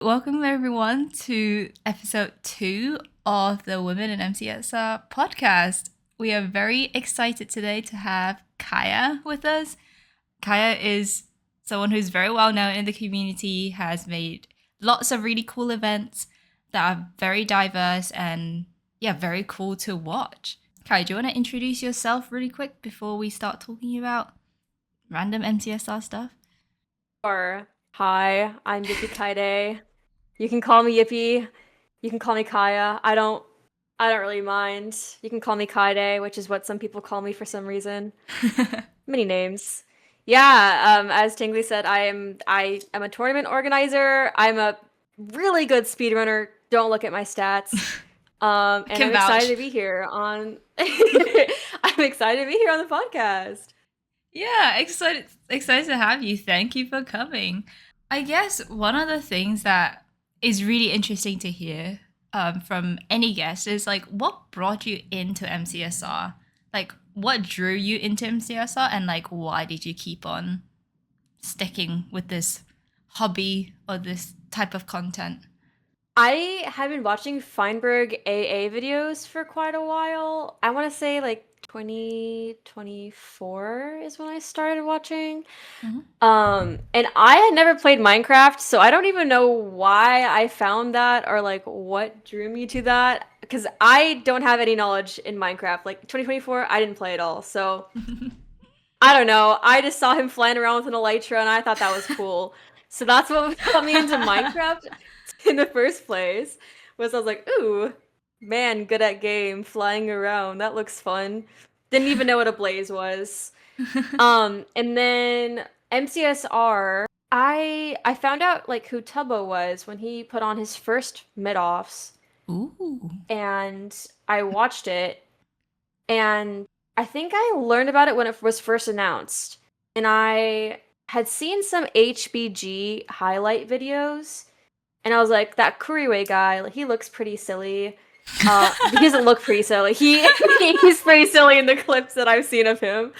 Welcome everyone to episode 2 of the Women in MCSR podcast. We are very excited today to have Kaya with us. Kaya is someone who's very well known in the community, has made lots of really cool events that are very diverse and very cool to watch. Kaya, do you want to introduce yourself really quick before we start talking about random MCSR stuff? Sure. Hi, I'm Yippee Kaide. You can call me Yippee. You can call me Kaya. I don't really mind. You can call me Kaide, which is what some people call me for some reason. Many names. Yeah, as Tingly said, I am a tournament organizer. I'm a really good speedrunner. Don't look at my stats. And Can I'm excited vouch. to be here on I'm excited to be here on the podcast. Yeah, excited to have you. Thank you for coming. I guess one of the things that is really interesting to hear from any guest is like what brought you into MCSR? Like what drew you into MCSR and like why did you keep on sticking with this hobby or this type of content? I have been watching Feinberg AA videos for quite a while. I want to say like 2024 is when I started watching. Mhm. And I had never played Minecraft, so I don't even know why I found that or like what drew me to that because I don't have any knowledge in Minecraft. Like 2024, I didn't play at all. So I don't know. I just saw him flying around with an elytra and I thought that was cool. So that's what got me into Minecraft in the first place. Was I was like, ooh, man, good at game, flying around. That looks fun. Didn't even know what a blaze was. And then MCSR, I found out like who Tubbo was when he put on his first mid-offs, Ooh. and I watched it, and I think I learned about it when it was first announced. And I had seen some HBG highlight videos, and I was like, that Kuriwe guy, like, he looks pretty silly. He doesn't look pretty silly. He's pretty silly in the clips that I've seen of him.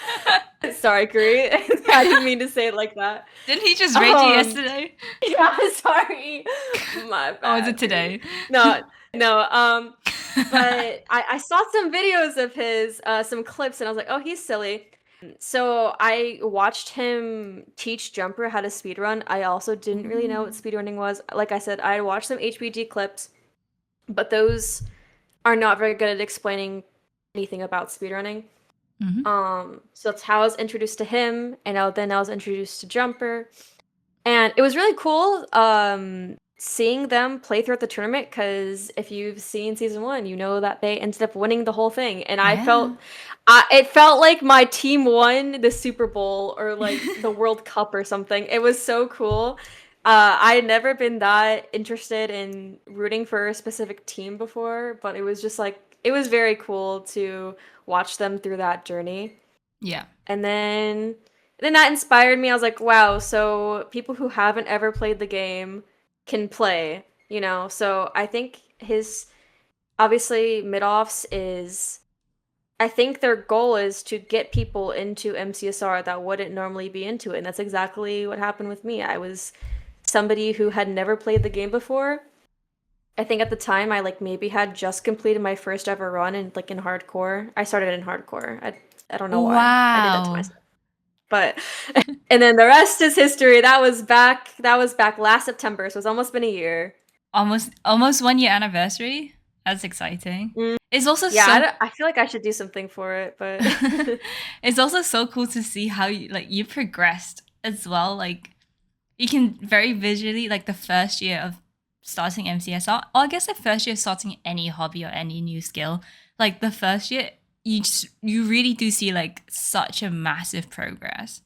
Sorry, Kuri. I didn't mean to say it like that. Didn't he just raid you Um, yesterday? yeah, sorry. My Or was bad, it Kuri. today? No, no. But I saw some videos of his, some clips, and I was like, oh, he's silly. So I watched him teach Jumper how to speedrun. I also didn't really know what Ooh. speedrunning was. Like I said, I watched some HBG clips, but those are not very good at explaining anything about speedrunning. Mhm. So that's how I was introduced to him, and then I was introduced to Jumper, and it was really cool seeing them play throughout the tournament because if you've seen season one, you know that they ended up winning the whole thing, and Yeah. it felt like my team won the Super Bowl or like the World Cup or something. It was so cool. I had never been that interested in rooting for a specific team before, but it was just like it was very cool to watch them through that journey. Yeah. And then that inspired me. I was like, wow, so people who haven't ever played the game can play, you know? So I think his obviously mid-offs is I think their goal is to get people into MCSR that wouldn't normally be into it. And that's exactly what happened with me. I was somebody who had never played the game before. I think at the time I like maybe had just completed my first ever run in hardcore. I started in hardcore. I don't know why. I did that to Wow. myself. But and then the rest is history. That was back last September, so it's almost been a year. Almost 1 year anniversary. That's exciting. Mm, It's also yeah, I, so don't- I feel like I should do something for it, but it's also so cool to see how you progressed as well. Like you can very visually like the first year of starting MCSR, or I guess the first year of starting any hobby or any new skill. Like the first year, you really do see like such a massive progress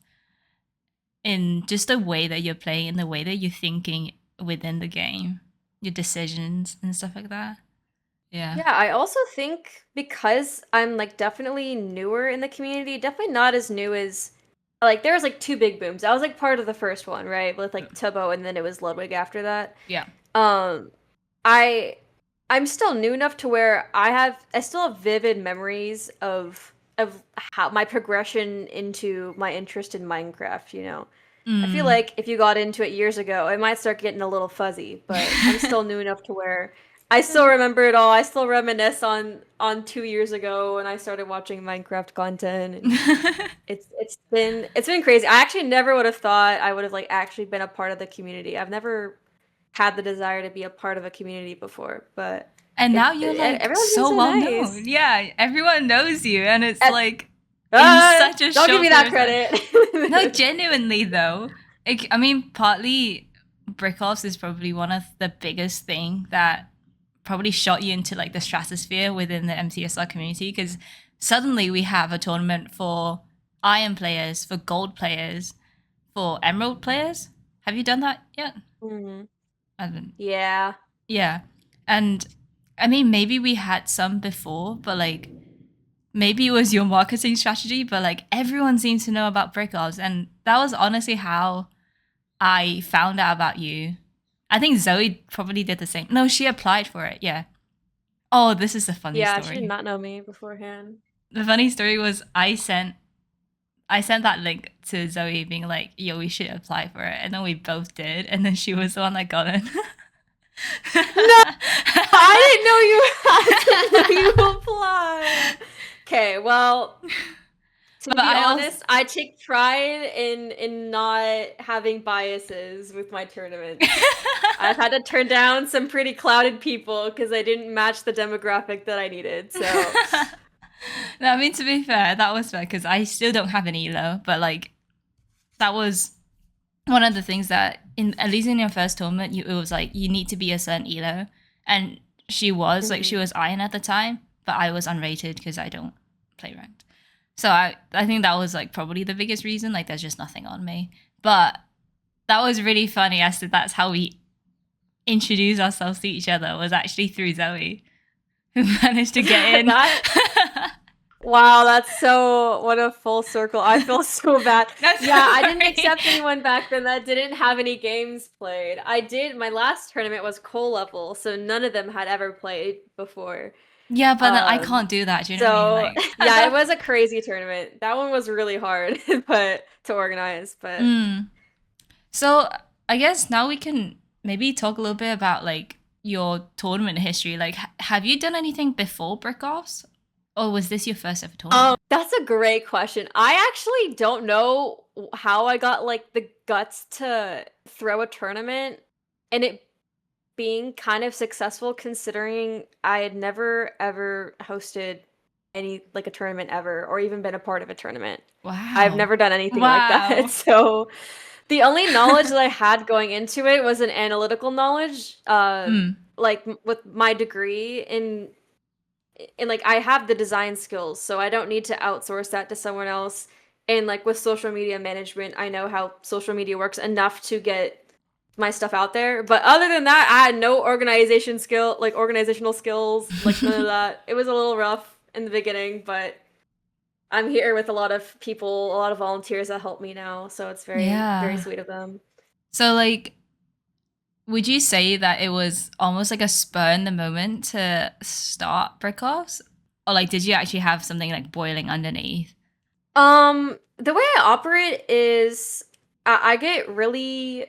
in just the way that you're playing and the way that you're thinking within the game, your decisions and stuff like that. Yeah. yeah, I also think because I'm like definitely newer in the community, definitely not as new as like there was like two big booms. I was like part of the first one, right? With like Tubbo and then it was Ludwig after that. Yeah. Um I I'm still new enough to where I still have vivid memories of how my progression into my interest in Minecraft, you know. I feel like if you got into it years ago, it might start getting a little fuzzy, but I'm still new enough to where I still remember it all. I still reminisce on 2 years ago when I started watching Minecraft content, and it's been crazy. I actually never would have thought I would have like actually been a part of the community. I've never had the desire to be a part of a community before, but And now you're like everyone's been so so well nice. known. Yeah, everyone knows you, and it's And, like in such a don't give short me period that of time. No, credit. genuinely though. I mean, partly Brickoffs is probably one of the biggest thing that probably shot you into like the stratosphere within the MCSR community, because suddenly we have a tournament for iron players, for gold players, for emerald players. Have you done that yet? Mhm. I haven't. Yeah. Yeah. And I mean, maybe we had some before, but like maybe it was your marketing strategy, but like everyone seems to know about Brickoffs. And that was honestly how I found out about you. I think Zoe probably did the same. No, she applied for it. Yeah. Oh, this is a funny Yeah, she did story. not know me beforehand. The funny story was I sent that link to Zoe being like, yo, we should apply for it. And then we both did. And then she was the one that got in. No, I didn't know you had to know you applied. Okay, well, to But be I also honest, I take pride in not having biases with my tournaments. I've had to turn down some pretty clouded people because I didn't match the demographic that I needed. So, No, I mean, to be fair, that was fair because I still don't have an elo, but like that was one of the things that in at least in your first tournament, it was like you need to be a certain elo, and she was like she mhm. was iron at the time, but I was unrated because I don't play ranked. So I think that was like probably the biggest reason. Like there's just nothing on me, but that was really funny as to that's how we introduced ourselves to each other was actually through Zoe, who managed to get in. That Wow, that's so what a full circle. I feel so bad. That's Yeah, I didn't sorry. accept anyone back then that didn't have any games played. I did, my last tournament was Coal level, so none of them had ever played before. Yeah, but then I Um, can't do that. Do you know what I mean? so Like, yeah, it was a crazy tournament. That one was really hard, but to organize, but mm. So I guess now we can maybe talk a little bit about like your tournament history. Like, have you done anything before Brickoffs, or was this your first ever tournament? That's a great question. I actually don't know how I got like the guts to throw a tournament and it being kind of successful considering I had never ever hosted any like a tournament ever or even been a part of a tournament. I've Wow. never done anything like that. Wow. So the only knowledge that I had going into it was an analytical knowledge. Mm. Like with my degree in like I have the design skills, so I don't need to outsource that to someone else. And like with social media management, I know how social media works enough to get my stuff out there. But other than that, I had no organizational skills, like none of that. It was a little rough in the beginning, but I'm here with a lot of people, a lot of volunteers that help me now, so it's very, very Yeah. sweet of them. So like, would you say that it was almost like a spur in the moment to start Brickoffs, or like, did you actually have something like boiling underneath? The way I operate is I get really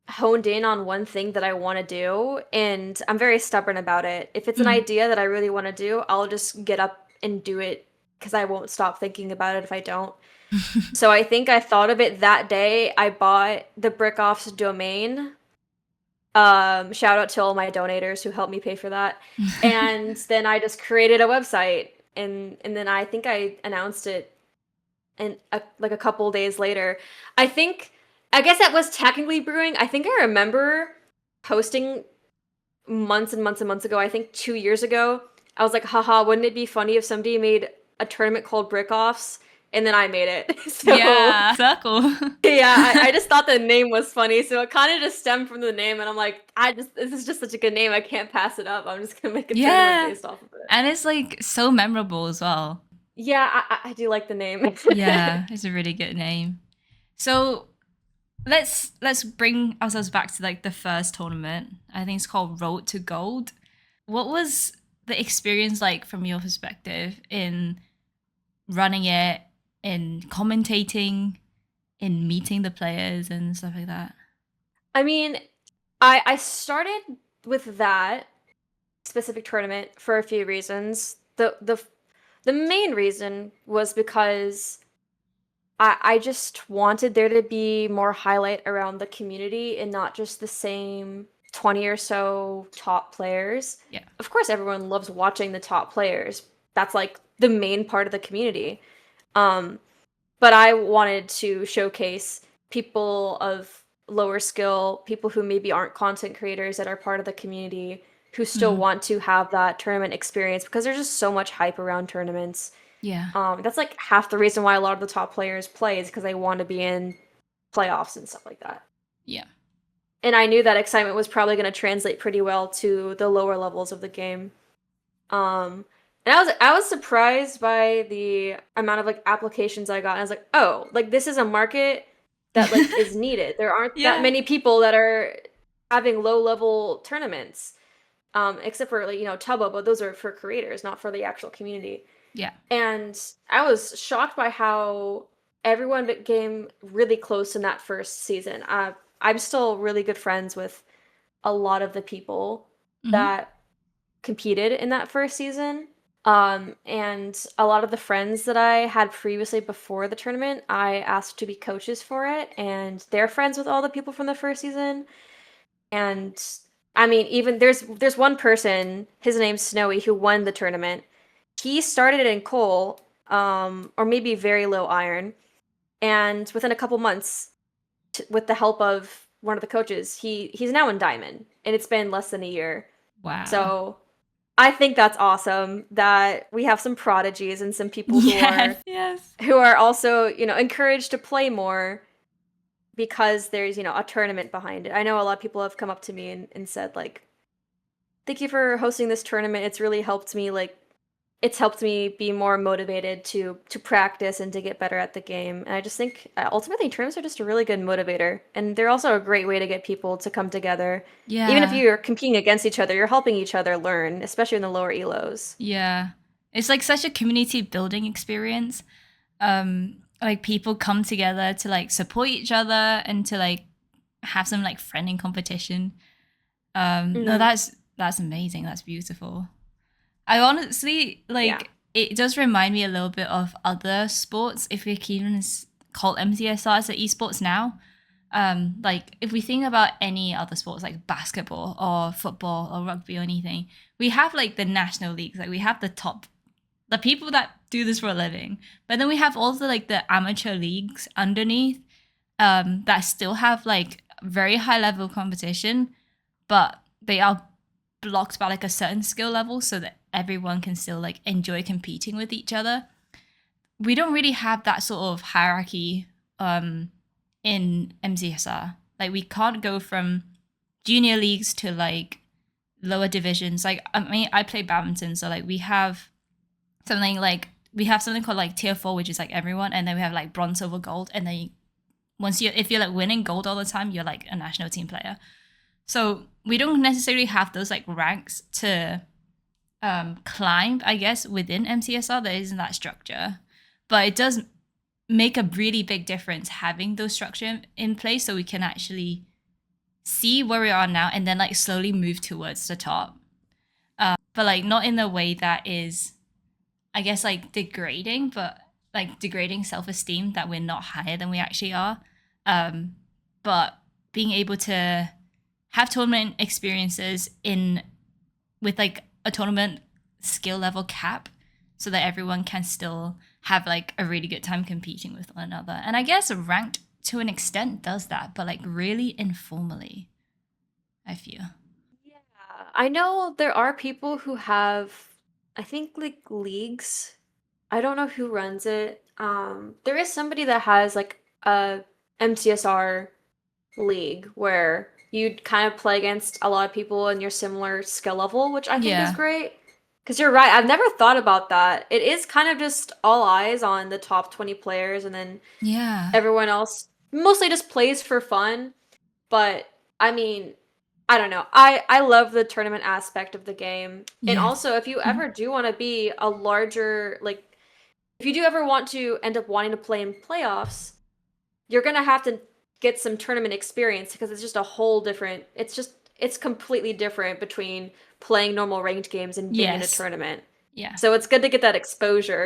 honed in on one thing that I want to do, and I'm very stubborn about it. If it's an Mm. idea that I really want to do, I'll just get up and do it because I won't stop thinking about it if I don't. So I think I thought of it that day. I bought the Brickoffs domain. Shout out to all my donators who helped me pay for that. And then I just created a website, and then I think I announced it and like a couple days later. I guess that was technically brewing. I think I remember posting months and months and months ago. I think 2 years ago. I was like, haha, wouldn't it be funny if somebody made a tournament called Brickoffs? And then I made it. So Yeah, circle. yeah, I just thought the name was funny. So it kind of just stemmed from the name. And I'm like, this is just such a good name. I can't pass it up. I'm just going to make a tournament Yeah, based off of it. and it's like so memorable as well. Yeah, I do like the name. Yeah, it's a really good name. So let's bring ourselves back to like the first tournament. I think it's called Road to Gold. What was the experience like from your perspective in running it, in commentating? in meeting the players and stuff like that? I mean, I started with that specific tournament for a few reasons. The main reason was because I just wanted there to be more highlight around the community and not just the same 20 or so top players. Yeah. Of course, everyone loves watching the top players. That's like the main part of the community. Um, but I wanted to showcase people of lower skill, people who maybe aren't content creators that are part of the community, who still Mm-hmm. want to have that tournament experience because there's just so much hype around tournaments. Yeah. That's like half the reason why a lot of the top players play is because they want to be in playoffs and stuff like that. Yeah. And I knew that excitement was probably going to translate pretty well to the lower levels of the game. And I was surprised by the amount of like applications I got. And I was like, oh, like this is a market that like is needed. There aren't that Yeah. many people that are having low level tournaments. Except for like, Tubbo, but those are for creators, not for the actual community. Yeah. And I was shocked by how everyone became really close in that first season. I'm still really good friends with a lot of the people Mm-hmm. that competed in that first season. And a lot of the friends that I had previously before the tournament, I asked to be coaches for it, and they're friends with all the people from the first season. And I mean, even there's one person, his name's Snowy, who won the tournament. He started in coal, or maybe very low iron, and within a couple months, with the help of one of the coaches, he's now in diamond, and it's been less than a year. Wow. So I think that's awesome that we have some prodigies and some people who Yes. are Yes. who are also, encouraged to play more because there's, a tournament behind it. I know a lot of people have come up to me and said like, "Thank you for hosting this tournament. It's really helped me like it's helped me be more motivated to practice and to get better at the game." And I just think ultimately tournaments are just a really good motivator, and they're also a great way to get people to come together. Even if Yeah. you're competing against each other, you're helping each other learn, especially in the lower elos. Yeah. It's like such a community building experience. Like people come together to like support each other and to like have some like friendly competition. No, Hmm. that's amazing. That's beautiful. I honestly Yeah. like it does remind me a little bit of other sports if we can even call MCSR as the esports now. Like if we think about any other sports like basketball or football or rugby or anything, we have like the national leagues, like we have the people that do this for a living, but then we have also like the amateur leagues underneath that still have like very high level competition, but they are blocked by like a certain skill level so that everyone can still like enjoy competing with each other. We don't really have that sort of hierarchy in MCSR. Like we can't go from junior leagues to like lower divisions. Like I mean, I play badminton, so like we have something called like tier 4, which is like everyone, and then we have like bronze, silver, gold, and then once you if you're like winning gold all the time, you're like a national team player. So we don't necessarily have those like ranks to climb, I guess, within MCSR. There isn't that structure, but it does make a really big difference having those structure in place so we can actually see where we are now and then like slowly move towards the top. But like not in a way that is, I guess, like degrading, but like degrading self-esteem that we're not higher than we actually are. But being able to have tournament experiences in with like a tournament skill level cap so that everyone can still have like a really good time competing with one another. And I guess ranked to an extent does that, but like really informally, I feel. Yeah. I know there are people who have, I think, like leagues. I don't know who runs it. There is somebody that has like a MCSR league where you'd kind of play against a lot of people in your similar skill level, which I think is Yeah. great. Because you're right, I've never thought about that. It is kind of just all eyes on the top 20 players, and then Yeah. everyone else mostly just plays for fun. But I mean, I don't know. I love the tournament aspect of the game. And Yes. also, if you Mhm. ever do want to be a larger, like, if you do ever want to end up wanting to play in playoffs, you're gonna have to get some tournament experience because it's just a whole different. It's completely different between playing normal ranked games and being in a Yes. tournament. Yeah. So it's good to get that exposure,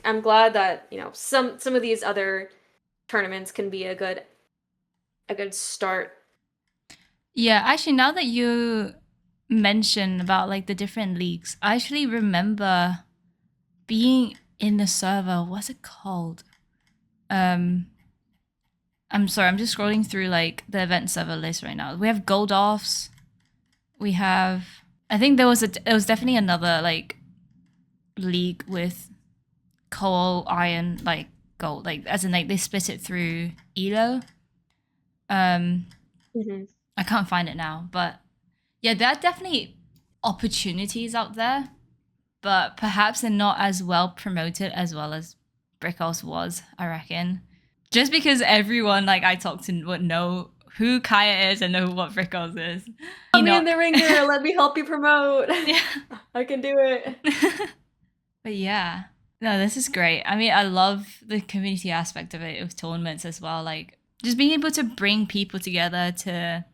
I'm glad that, some of these other tournaments can be a good start. Yeah, actually, now that you mention about like the different leagues, I actually remember being in the server. What's it called? Um, I'm sorry, I'm just scrolling through like the event server list right now. We have Gold Offs. We have. I think there was definitely another like league with coal, iron, like gold, like as in like they split it through elo. Um, Hmm. I can't find it now, but yeah, there are definitely opportunities out there, but perhaps they're not as well promoted as well as Brickoffs was, I reckon. Just because everyone like I talk to would know who Kaya is and know what Brickoffs is. Put me in the ringer. Let me help you promote. Yeah. I can do it. But yeah. No, this is great. I mean, I love the community aspect of it with tournaments as well. Like just being able to bring people together to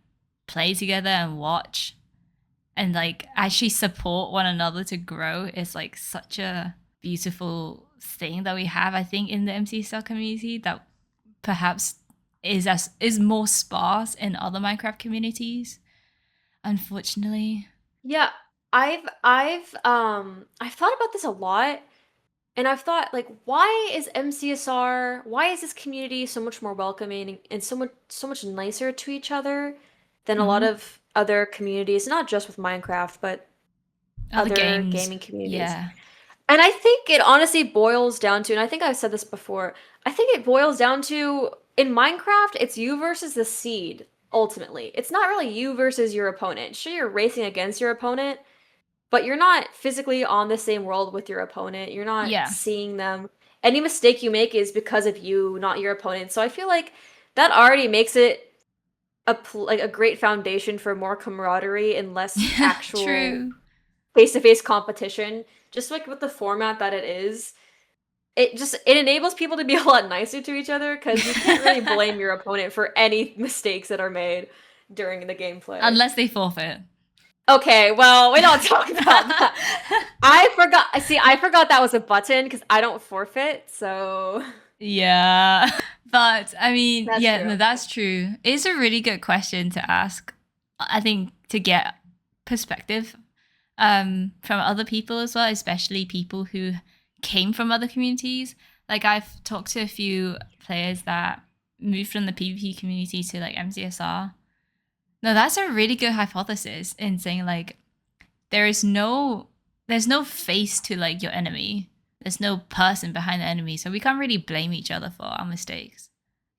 play together and watch and like actually support one another to grow is like such a beautiful thing that we have, I think, in the MCSR community that perhaps is more sparse in other Minecraft communities, unfortunately. Yeah, I've thought about this a lot, and I've thought like, why is this community so much more welcoming and so much nicer to each other than a lot Mm-hmm. of other communities, not just with Minecraft, but Other other games, gaming communities. yeah. And I think it honestly boils down to, and I think I've said this before, I think it boils down to in Minecraft, it's you versus the seed, ultimately. It's not really you versus your opponent. Sure, you're racing against your opponent, but you're not physically on the same world with your opponent. You're not Yeah. seeing them. Any mistake you make is because of you, not your opponent. So I feel like that already makes it like a great foundation for more camaraderie and less Yeah, actual true. face-to-face competition. Just like with the format that it is, it enables people to be a lot nicer to each other because you can't really blame your opponent for any mistakes that are made during the gameplay. Unless they forfeit. Okay, well, we don't talk about that. I forgot. See, I forgot that was a button because I don't forfeit. So Yeah. But I mean, that's yeah, true. no, that's true. It's a really good question to ask. I think to get perspective from other people as well, especially people who came from other communities. Like I've talked to a few players that moved from the PvP community to like MCSR. No, that's a really good hypothesis in saying like there is no there's no face to like your enemy. There's no person behind the enemy, so we can't really blame each other for our mistakes.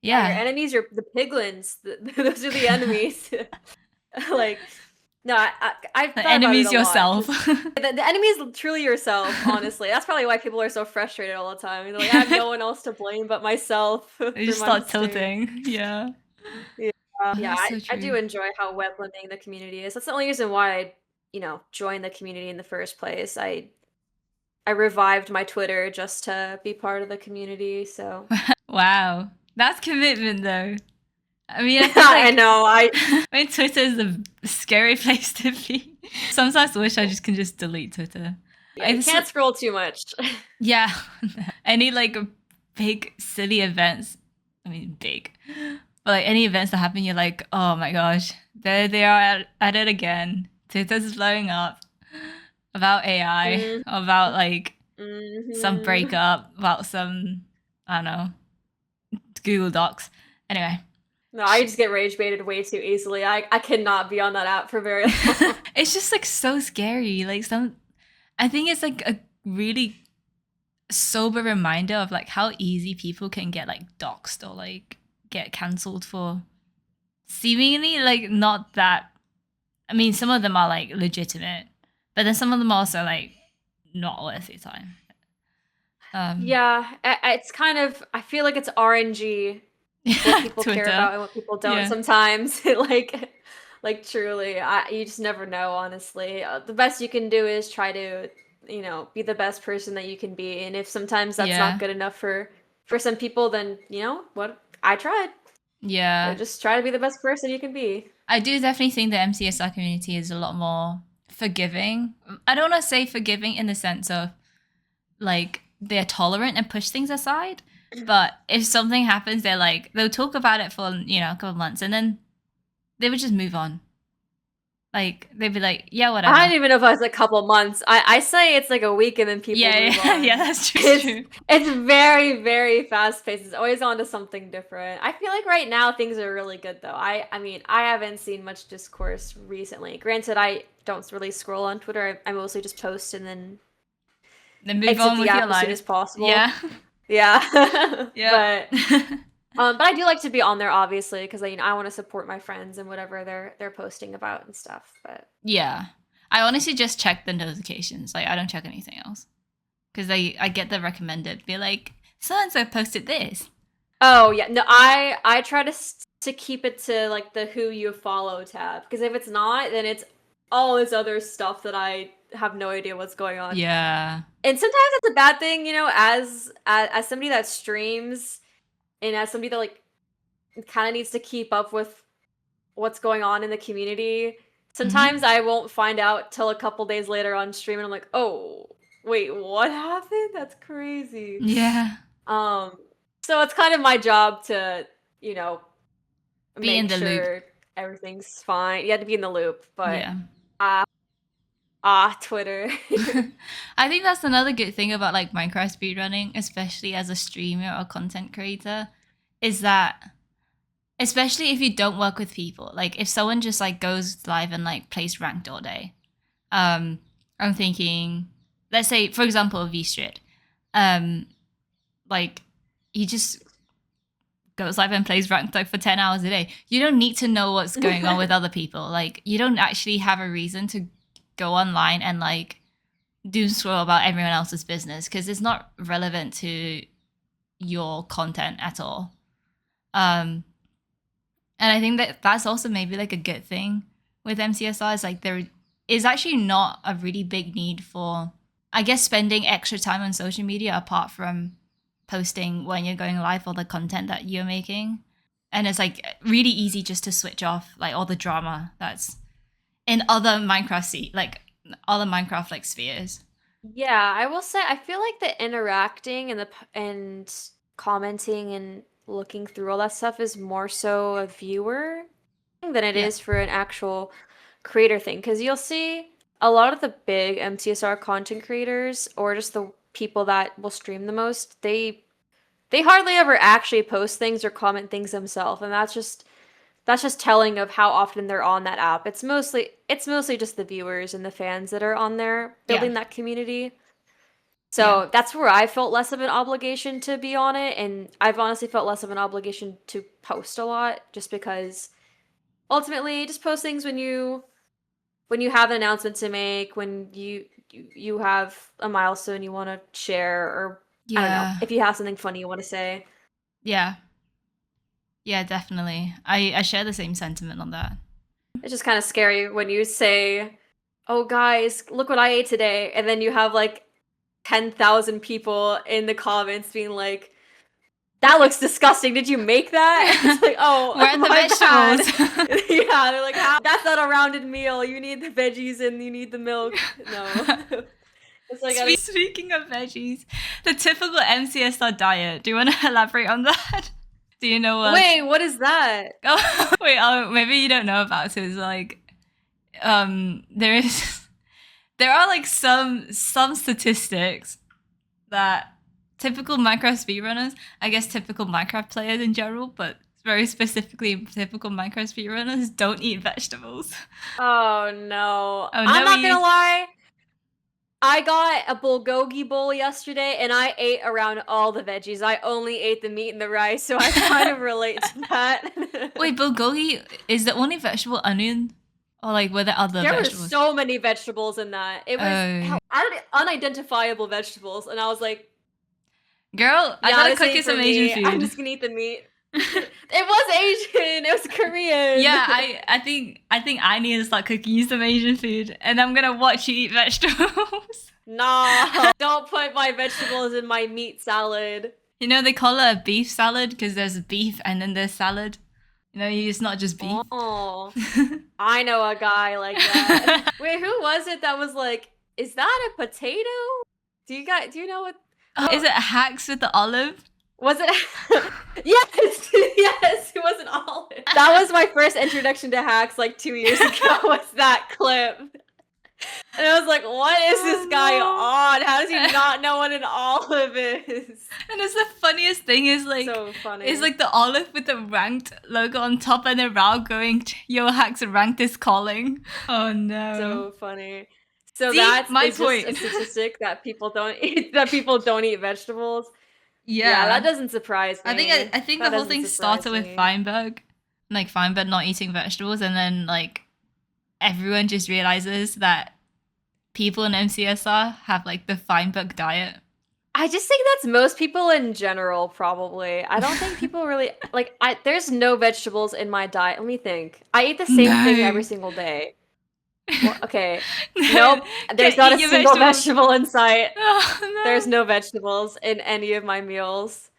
Yeah, your Yeah. enemies are the piglins. Those are the enemies. Like, no, I've The thought about it enemy's a lot yourself. because the enemy is truly yourself. Honestly, that's probably why people are so frustrated all the time. They're like, I have no one else to blame but myself They for just my start mistakes. tilting. Yeah. Yeah, Oh, yeah, that's I, so I true. do enjoy how welcoming the community is. That's the only reason why I, joined the community in the first place. I revived my Twitter just to be part of the community. So Wow. That's commitment though. I mean, I feel I like know my Twitter is a scary place to be. Sometimes I wish I just can just delete Twitter. yeah, you It's can't scroll too much. yeah. Any like big silly events. I mean, big. But like any events that happen, you're like, oh my gosh, there they are at it again. Twitter's blowing up about AI, Mm, about like some hmm. breakup, about some I don't know Google Docs. Anyway, No, I just get rage baited way too easily. I cannot be on that app for very long. it's just like so scary. Like I think it's like a really sober reminder of like how easy people can get like doxxed or like get cancelled for seemingly like not that. I mean, some of them are like legitimate, but then some of them are also like not worth your time. Um, Yeah, it's kind of. I feel like it's RNG what yeah, people care Twitter. about and what people don't Yeah, sometimes. Like truly, you just never know, honestly. The best you can do is try to, be the best person that you can be. And if sometimes that's not yeah, good enough for for some people, then what? I tried. Yeah. Just try to be the best person you can be. I do definitely think the MCSR community is a lot more forgiving. I don't want to say forgiving in the sense of like they're tolerant and push things aside, but if something happens, they'll talk about it for a couple of months and then they would just move on. Like they'd be like, yeah, whatever. I don't even know if it was a couple months. I say it's like a week and then people move on. Yeah, that's true. It's very, very fast paced. It's always on to something different. I feel like right now things are really good though. I mean, I haven't seen much discourse recently. Granted, I don't really scroll on Twitter. I mostly just post and then move on with your life as soon as possible. Yeah. Yeah. But I do like to be on there, obviously, because I want to support my friends and whatever they're posting about and stuff. But yeah, I honestly just check the notifications. Like I don't check anything else because I get the recommended. Be like, so and so posted this. Oh yeah, no, I try to keep it to like the who you follow tab, because if it's not, then it's all this other stuff that I have no idea what's going on. Yeah, and sometimes it's a bad thing, as somebody that streams. And as somebody that like kind of needs to keep up with what's going on in the community, sometimes I won't find out till a couple days later on stream, and I'm like, oh wait, what happened? That's crazy. Yeah. So it's kind of my job to be in the loop. Everything's fine. You have to be in the loop, but yeah. Twitter. I think that's another good thing about like Minecraft speedrunning, especially as a streamer or content creator, is that especially if you don't work with people, like if someone just like goes live and like plays ranked all day, I'm thinking, let's say for example V Street, like he just goes live and plays ranked like for 10 hours a day. You don't need to know what's going on with other people. Like you don't actually have a reason to go online and like doom scroll about everyone else's business because it's not relevant to your content at all. And I think that's also maybe like a good thing with MCSR is like there is actually not a really big need for, I guess, spending extra time on social media apart from posting when you're going live or the content that you're making. And it's like really easy just to switch off like all the drama that's in other Minecraft like spheres. Yeah, I will say I feel like the interacting and commenting and looking through all that stuff is more so a viewer than it is for an actual creator thing, because you'll see a lot of the big MCSR content creators or just the people that will stream the most, they hardly ever actually post things or comment things themselves, and that's just telling of how often they're on that app. It's mostly just the viewers and the fans that are on there building that community. So that's where I felt less of an obligation to be on it, and I've honestly felt less of an obligation to post a lot, just because ultimately just post things when you have an announcement to make, when you have a milestone you want to share, or I don't know, if you have something funny you want to say. Yeah, definitely. I share the same sentiment on that. It's just kind of scary when you say, oh guys, look what I ate today, and then you have like 10,000 people in the comments being like, that looks disgusting, did you make that? It's like, oh, where are the vegetables? Yeah, they're like, that's not a rounded meal, you need the veggies and you need the milk. No. It's like Speaking of veggies, the typical MCSR diet, do you want to elaborate on that? Do you know what? Wait, what is that? Oh, wait, maybe you don't know about it. It's like, there are like some statistics that typical Minecraft speedrunners, I guess typical Minecraft players in general, but very specifically typical Minecraft speedrunners don't eat vegetables. Oh no. I'm not gonna lie. I got a bulgogi bowl yesterday, and I ate around all the veggies. I only ate the meat and the rice, so I kind of relate to that. Wait, bulgogi is the only vegetable onion? Or like were there other vegetables? There were so many vegetables in that. It was unidentifiable vegetables, and I was like, girl, I gotta cook you some Asian food. I'm just gonna eat the meat. It was Asian. It was Korean. Yeah, I think I need to start cooking you some Asian food, and I'm gonna watch you eat vegetables. Nah, don't put my vegetables in my meat salad. You know, they call it a beef salad because there's beef and then there's salad. You know, it's not just beef. Oh, I know a guy like that. Wait, who was it that was like, is that a potato? Do you know what? Is it hacks with the olive? Was it? Yes, yes, it was an olive. That was my first introduction to hacks like 2 years ago. Was that clip? And I was like, what is this guy on? How does he not know what an olive is? And it's the funniest thing is like, So funny. it's like the olive with the ranked logo on top and a row going, yo, hacks ranked is calling. Oh no. So funny. So See, that's my just point. a statistic that people don't eat, that people don't eat vegetables. Yeah, that doesn't surprise me. I think the whole thing started with Feinberg, like Feinberg not eating vegetables, and then like everyone just realizes that people in MCSR have like the Feinberg diet. I just think that's most people in general, probably. I don't think people really like. There's no vegetables in my diet. Let me think. I eat the same thing every single day. Well, okay. Nope. There's not a single vegetable in sight. Oh, no. There's no vegetables in any of my meals.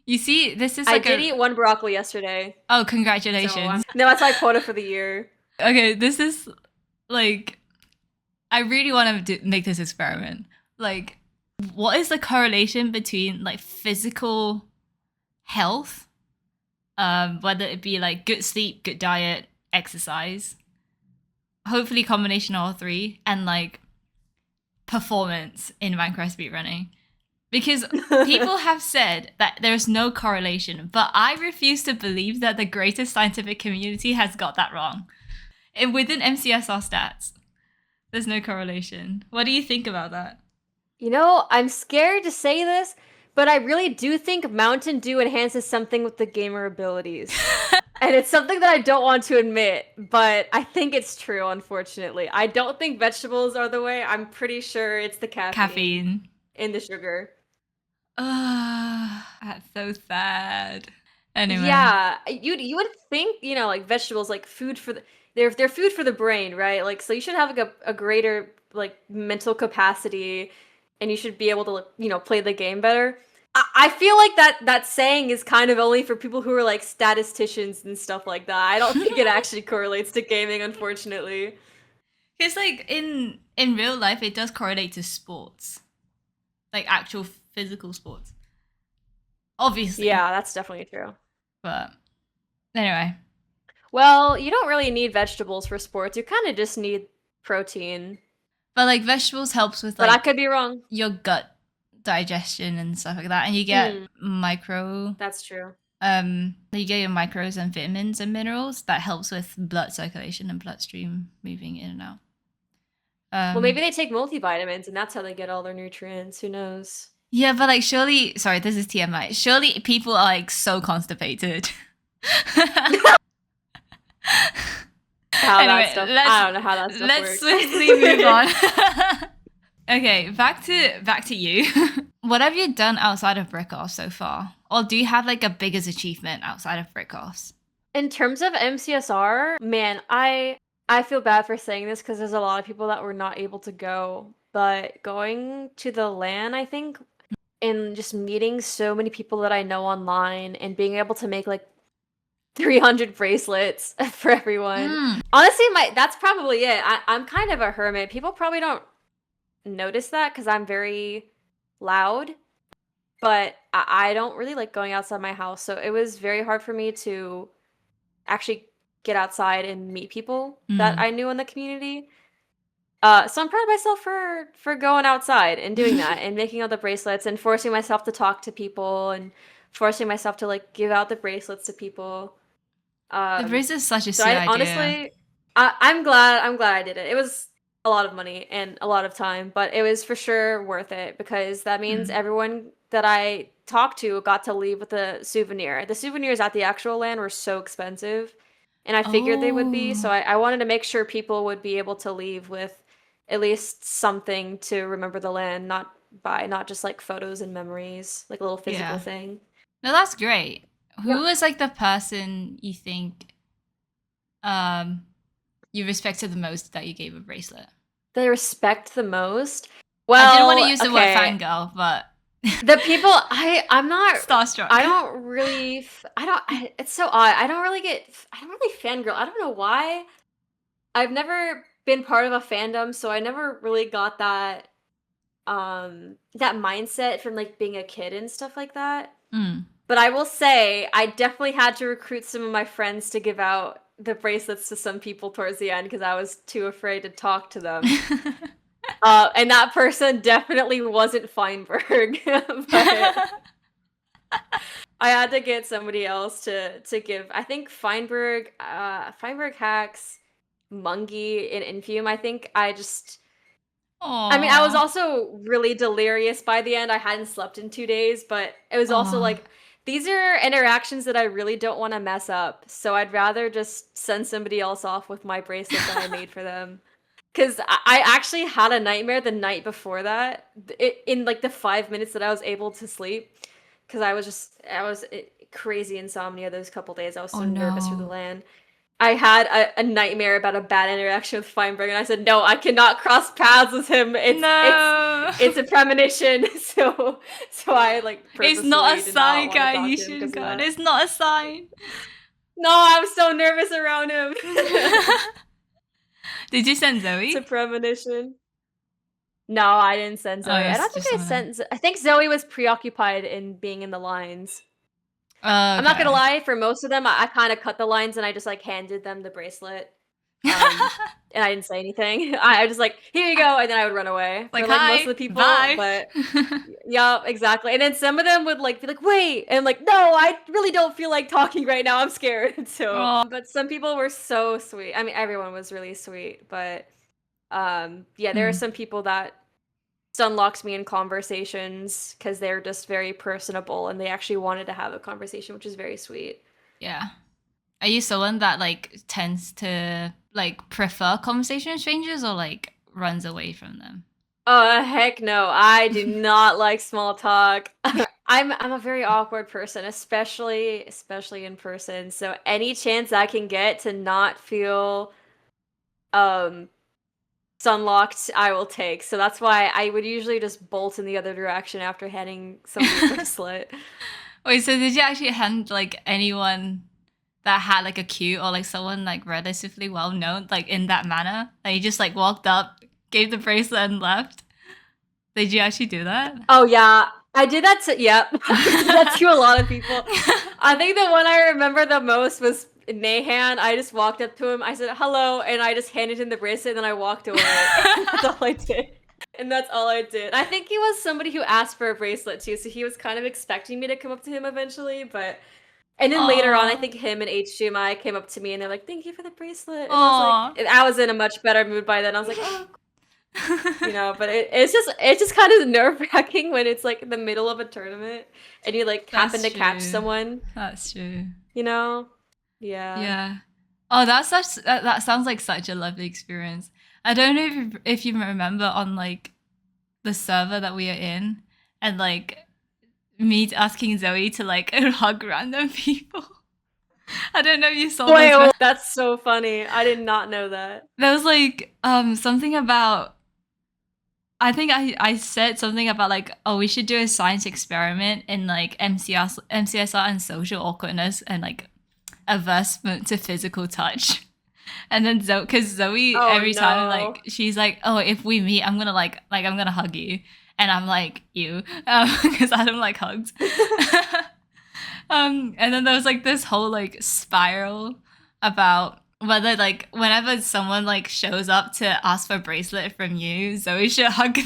You see, this is I like did eat one broccoli yesterday. Oh, congratulations. So, no, that's my quota for the year. Okay, this is like, I really want to make this experiment. Like, what is the correlation between like physical health, whether it be like good sleep, good diet, exercise, hopefully combination of all three, and like performance in Minecraft speedrunning? Because people have said that there's no correlation, but I refuse to believe that the greatest scientific community has got that wrong. And within MCSR stats, there's no correlation. What do you think about that? You know, I'm scared to say this, but I really do think Mountain Dew enhances something with the gamer abilities. And it's something that I don't want to admit, but I think it's true, unfortunately. I don't think vegetables are the way. I'm pretty sure it's the caffeine. In the sugar. That's so sad. Anyway. Yeah, you would think, you know, like vegetables, like food for the they're food for the brain, right? Like, so you should have like a greater like mental capacity, and you should be able to, you know, play the game better. I feel like that saying is kind of only for people who are like statisticians and stuff like that. I don't think it actually correlates to gaming, unfortunately. Because like in real life, it does correlate to sports, like actual physical sports. Obviously. Yeah, that's definitely true. But anyway. Well, you don't really need vegetables for sports. You kind of just need protein. But like vegetables helps with like, but I could be wrong, your gut digestion and stuff like that, and you get micro. That's true. You get your micros and vitamins and minerals that helps with blood circulation and bloodstream moving in and out. Well, maybe they take multivitamins and that's how they get all their nutrients. Who knows? Yeah, but like surely, sorry, this is TMI. Surely people are like so constipated. I don't know how that stuff let's works. swiftly move on. Okay, back to you. What have you done outside of Brickoffs so far? Or do you have like a biggest achievement outside of Brickoffs? In terms of MCSR, man, I feel bad for saying this because there's a lot of people that were not able to go. But going to the LAN, I think, and just meeting so many people that I know online and being able to make like 300 bracelets for everyone. Honestly, that's probably it. I'm kind of a hermit. People probably don't notice that because I'm very loud, but I don't really like going outside my house. So it was very hard for me to actually get outside and meet people that I knew in the community. So I'm proud of myself for going outside and doing that and making all the bracelets and forcing myself to talk to people and forcing myself to like give out the bracelets to people. The bracelet is such a silly idea. Honestly, I'm glad I did it. It was a lot of money and a lot of time, but it was for sure worth it because that means everyone that I talked to got to leave with a souvenir. The souvenirs at the actual LAN were so expensive, and I figured they would be, so I wanted to make sure people would be able to leave with at least something to remember the LAN, not just like photos and memories, like a little physical thing. No, that's great. Who was like the person you think you respected the most that you gave a bracelet? They respect the most? Well, I didn't want to use the word fangirl, but The people I'm not Starstruck. I don't really it's so odd. I don't really fangirl. I don't know why. I've never been part of a fandom, so I never really got that mindset from like being a kid and stuff like that. Mm. But I will say I definitely had to recruit some of my friends to give out the bracelets to some people towards the end because I was too afraid to talk to them. And that person definitely wasn't Feinberg, but I had to get somebody else to give. I think Feinberg hacks Mungie in Infume. I mean, I was Aw. also really delirious by the end. I hadn't slept in 2 days, but it was also Aw. like these are interactions that I really don't want to mess up. So I'd rather just send somebody else off with my bracelet that I made for them. Because I actually had a nightmare the night before that, in like the 5 minutes that I was able to sleep. Because I was crazy insomnia those couple days. I was Oh so nervous for the no. land. I had a nightmare about a bad interaction with Feinberg, and I said, "No, I cannot cross paths with him. No. It's a premonition." So I like It's not a purposely did not sign, want to guys. talk You to him should have because of gone. that. It's not a sign. No, I'm so nervous around him. Did you send It's a Zoe? premonition. No, I didn't send Oh, Zoe. I don't it's think just I some of them. sent. I think Zoe was preoccupied in being in the lines. I'm not gonna Okay. lie. For most of them, I kind of cut the lines and I just like handed them the bracelet. Um, and I didn't say anything. I just like, here you go, and then I would run away for Like, like most of hi, the people. bye. But yeah, exactly. And then some of them would like be like, wait, and I'm like, no, I really don't feel like talking right now. I'm scared. So, Oh. but some people were so sweet. I mean, everyone was really sweet, but yeah, there are Mm, some people that unlocks me in conversations because they're just very personable and they actually wanted to have a conversation, which is very sweet. yeah. Are you someone that like tends to like prefer conversation with strangers or like runs away from them? Oh heck no, I do not like small talk. I'm a very awkward person, especially in person. So any chance I can get to not feel um sunlocked, I will take. So that's why I would usually just bolt in the other direction after handing somebody a bracelet. Wait, so did you actually hand like anyone that had like a cue or like someone like relatively well known like in that manner? Like you just like walked up, gave the bracelet and left? Did you actually do that? Oh yeah, I did that to yep. I did that to a lot of people. I think the one I remember the most was Nahan. I just walked up to him. I said hello, and I just handed him the bracelet, and then I walked away. That's all I did. And that's all I did. I think he was somebody who asked for a bracelet too, so he was kind of expecting me to come up to him eventually. But and then later on, I Aw. think him and HGMI came up to me and they're like, "Thank you for the bracelet." And I was like, Aw. I was in a much better mood by then. I was like, "Oh, but it's just kind of nerve wracking when it's like the middle of a tournament and you like happen That's to catch true. someone, That's true. you know? Yeah. Yeah. Oh, that sounds like such a lovely experience. I don't know if you remember on like the server that we are in and like me asking Zoe to like hug random people. I don't know if you saw Wait, those. that's so funny. I did not know that. There was like something about I think I said something about like, oh, we should do a science experiment in like MCSR and social awkwardness and like aversion to physical touch. And then Zoe, because Zoe Oh every time no. like she's like, oh, if we meet, I'm gonna like I'm gonna hug you, and I'm like you, because I don't like hugs. And then there was like this whole like spiral about whether like whenever someone like shows up to ask for a bracelet from you, Zoe should hug them.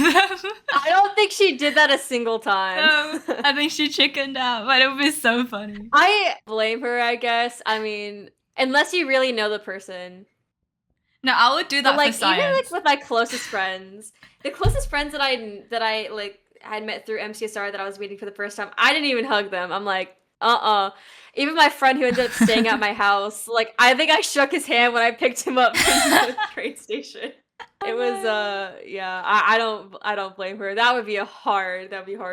I don't think she did that a single time. No, I think she chickened out, but it would be so funny. I blame her, I guess. I mean, unless you really know the person. No, I would do But that for like even like science. with my closest friends, the closest friends that I like had met through MCSR that I was meeting for the first time, I didn't even hug them. I'm like, Even my friend who ended up staying at my house, like I think I shook his hand when I picked him up from the train station. It was yeah, I don't blame her. That'd be hard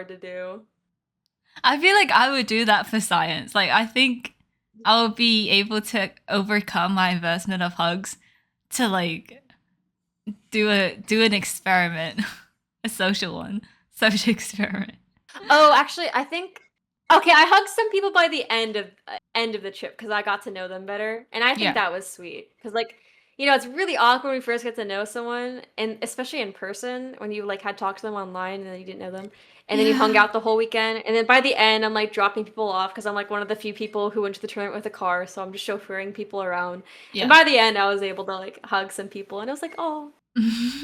to do. I feel like I would do that for science. Like I think I would be able to overcome my aversion of hugs to like do an experiment, a social one, social experiment. Oh, actually, I think okay, I hugged some people by the end of the trip because I got to know them better, and I think Yeah. that was sweet. Because like, it's really awkward when we first get to know someone, and especially in person when you like had talked to them online and then you didn't know them, and then you hung Yeah. out the whole weekend, and then by the end I'm like dropping people off because I'm like one of the few people who went to the tournament with a car, so I'm just chauffeuring people around, and Yeah. by the end I was able to like hug some people, and I was like, oh,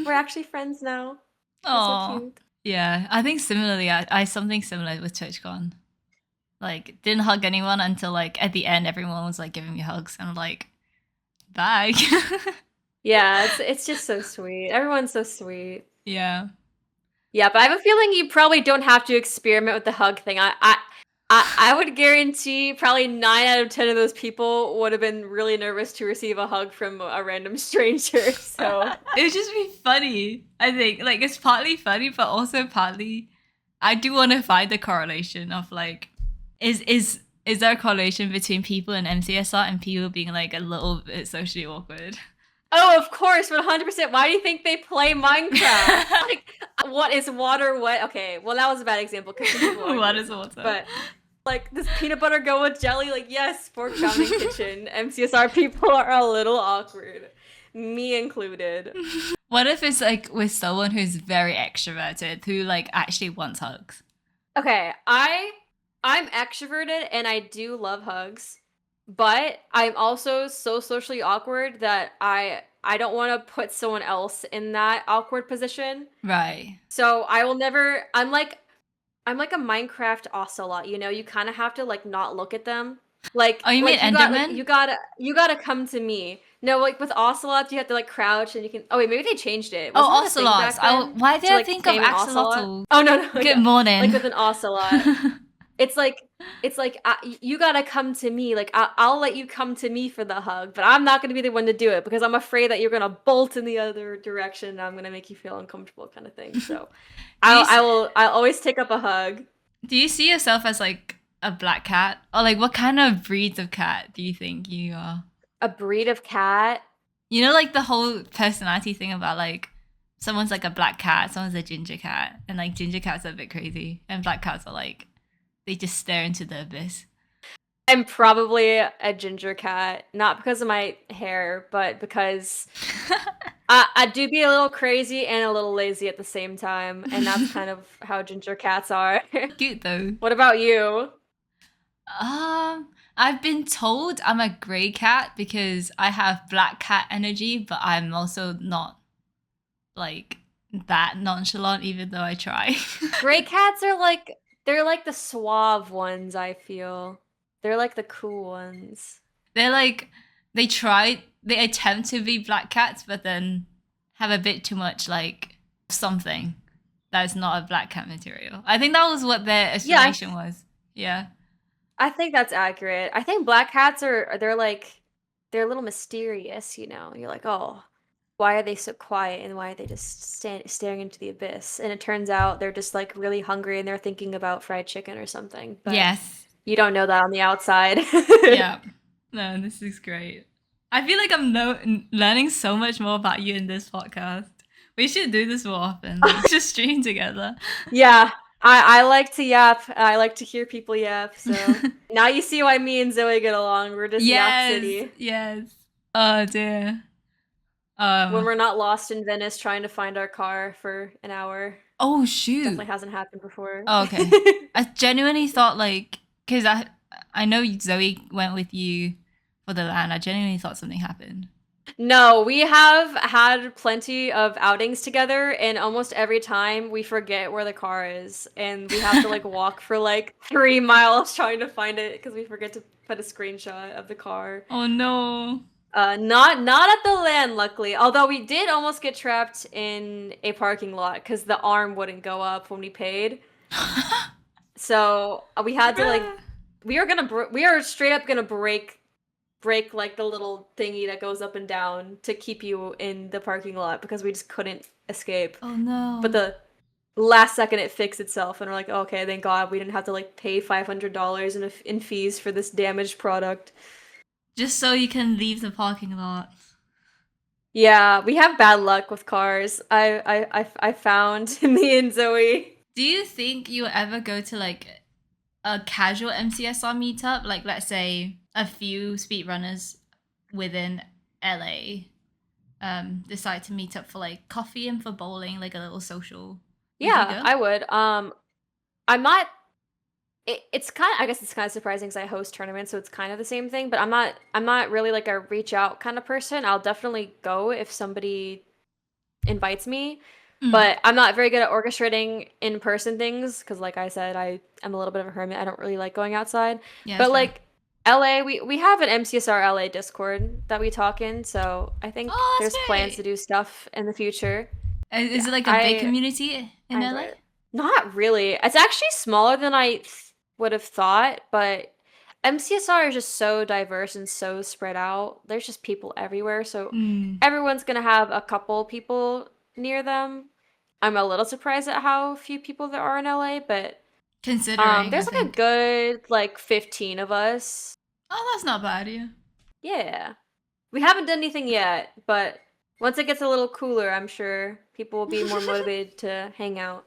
we're actually friends now. That's so Oh. cute. Yeah. I think similarly, I something similar with TwitchCon. Like, didn't hug anyone until like at the end, everyone was like giving me hugs, and I'm like, bye. Yeah, it's just so sweet. Everyone's so sweet. Yeah. Yeah, but I have a feeling you probably don't have to experiment with the hug thing. I would guarantee probably 9 out of 10 of those people would have been really nervous to receive a hug from a random stranger. So It would just be funny. I think like it's partly funny, but also partly I do want to find the correlation of like is there a correlation between people in MCSR and people being like a little bit socially awkward? oh, of course, 100%. Why do you think they play Minecraft? Like, what is water wet? Okay, well, that was a bad example because people are What doing is that. water? But like, does peanut butter go with jelly? Like, yes, pork chopping kitchen. MCSR people are a little awkward, me included. What if it's like with someone who's very extroverted who like actually wants hugs? Okay, I'm extroverted and I do love hugs, but I'm also so socially awkward that I don't want to put someone else in that awkward position. Right. So I will never. I'm like a Minecraft ocelot, you kind of have to like not look at them. Oh, you mean Like Enderman? you gotta come to me. No, like with ocelots, you have to like crouch and you can. Oh wait, maybe they changed it. Oh, Wasn't that a thing ocelots. back then Why did to I like think of tame an ocelot? axolotl? Oh no, no, Good yeah. Like morning. with an ocelot, it's like you gotta come to me. Like I'll let you come to me for the hug, but I'm not gonna be the one to do it because I'm afraid that you're gonna bolt in the other direction and I'm gonna make you feel uncomfortable, kind of thing. So do you I'll always take up a hug. do you see yourself as like a black cat, or like what kind of breeds of cat do you think you are? A breed of cat. You know, like the whole personality thing about like someone's like a black cat, someone's a ginger cat, and like ginger cats are a bit crazy, and black cats are like they just stare into the abyss. I'm probably a ginger cat, not because of my hair, but because I do be a little crazy and a little lazy at the same time, and that's kind of how ginger cats are. Cute though. What about you? I've been told I'm a grey cat because I have black cat energy, but I'm also not like that nonchalant, even though I try. Gray cats are like they're like the suave ones, I feel. They're like the cool ones. They're like they attempt to be black cats, but then have a bit too much like something that's not a black cat material. I think that was what their Yeah, explanation was. Yeah. I think that's accurate. I think black cats they're like they're a little mysterious, You're like, "Oh, why are they so quiet and why are they just staring into the abyss?" And it turns out they're just like really hungry and they're thinking about fried chicken or something. But Yes. you don't know that on the outside. Yeah. No, this is great. I feel like I'm learning so much more about you in this podcast. We should do this more often. Like, just stream together. Yeah, I like to yap. I like to hear people yap. So now you see why me and Zoe get along. We're just Yap Yes. City. Yes. Oh dear. When we're not lost in Venice trying to find our car for an hour. Oh shoot. Definitely hasn't happened before. Oh, okay. I genuinely thought like because I know Zoe went with you for the LAN. I genuinely thought something happened. No, we have had plenty of outings together, and almost every time we forget where the car is, and we have to like walk for like 3 miles trying to find it because we forget to put a screenshot of the car. Oh no. Not at the land, luckily. Although we did almost get trapped in a parking lot because the arm wouldn't go up when we paid. So we had to like we are straight up gonna break like the little thingy that goes up and down to keep you in the parking lot because we just couldn't escape. Oh no. But the last second it fixed itself and we're like, oh, okay, thank God we didn't have to like pay $500 in fees for this damaged product. Just so you can leave the parking lot. Yeah, we have bad luck with cars. I found me and Zoe. Do you think you'll ever go to like a casual MCSR meetup? Like, let's say a few speedrunners within LA decide to meet up for like coffee and for bowling, like a little social. Would you Yeah, go? I would. I'm not. It's kind of. I guess it's kind of surprising because I host tournaments, so it's kind of the same thing. But I'm not. I'm not really like a reach out kind of person. I'll definitely go if somebody invites me, Mm. but I'm not very good at orchestrating in-person things because, like I said, I am a little bit of a hermit. I don't really like going outside. Yeah, that's But fair. like LA, we have an MCSR LA Discord that we talk in, so I think Oh, that's there's plans to great. do stuff in the future. Is Yeah, it like a big community I in enjoy LA? it. Not really. It's actually smaller than I would have thought, but MCSR is just so diverse and so spread out. There's just people everywhere, so Mm. everyone's gonna have a couple people near them. I'm a little surprised at how few people there are in LA, but Considering, I there's like a think. good like 15 of us. Oh, that's not bad, yeah. Yeah. We haven't done anything yet, but once it gets a little cooler, I'm sure people will be more motivated to hang out.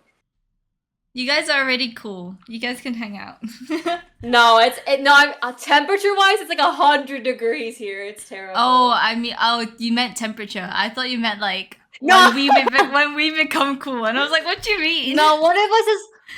You guys are already cool. You guys can hang out. No, temperature wise, it's like 100 degrees here. It's Oh, terrible. I mean, oh, you meant temperature. I thought you meant like No, when we become cool, and I was like, what do you mean? no.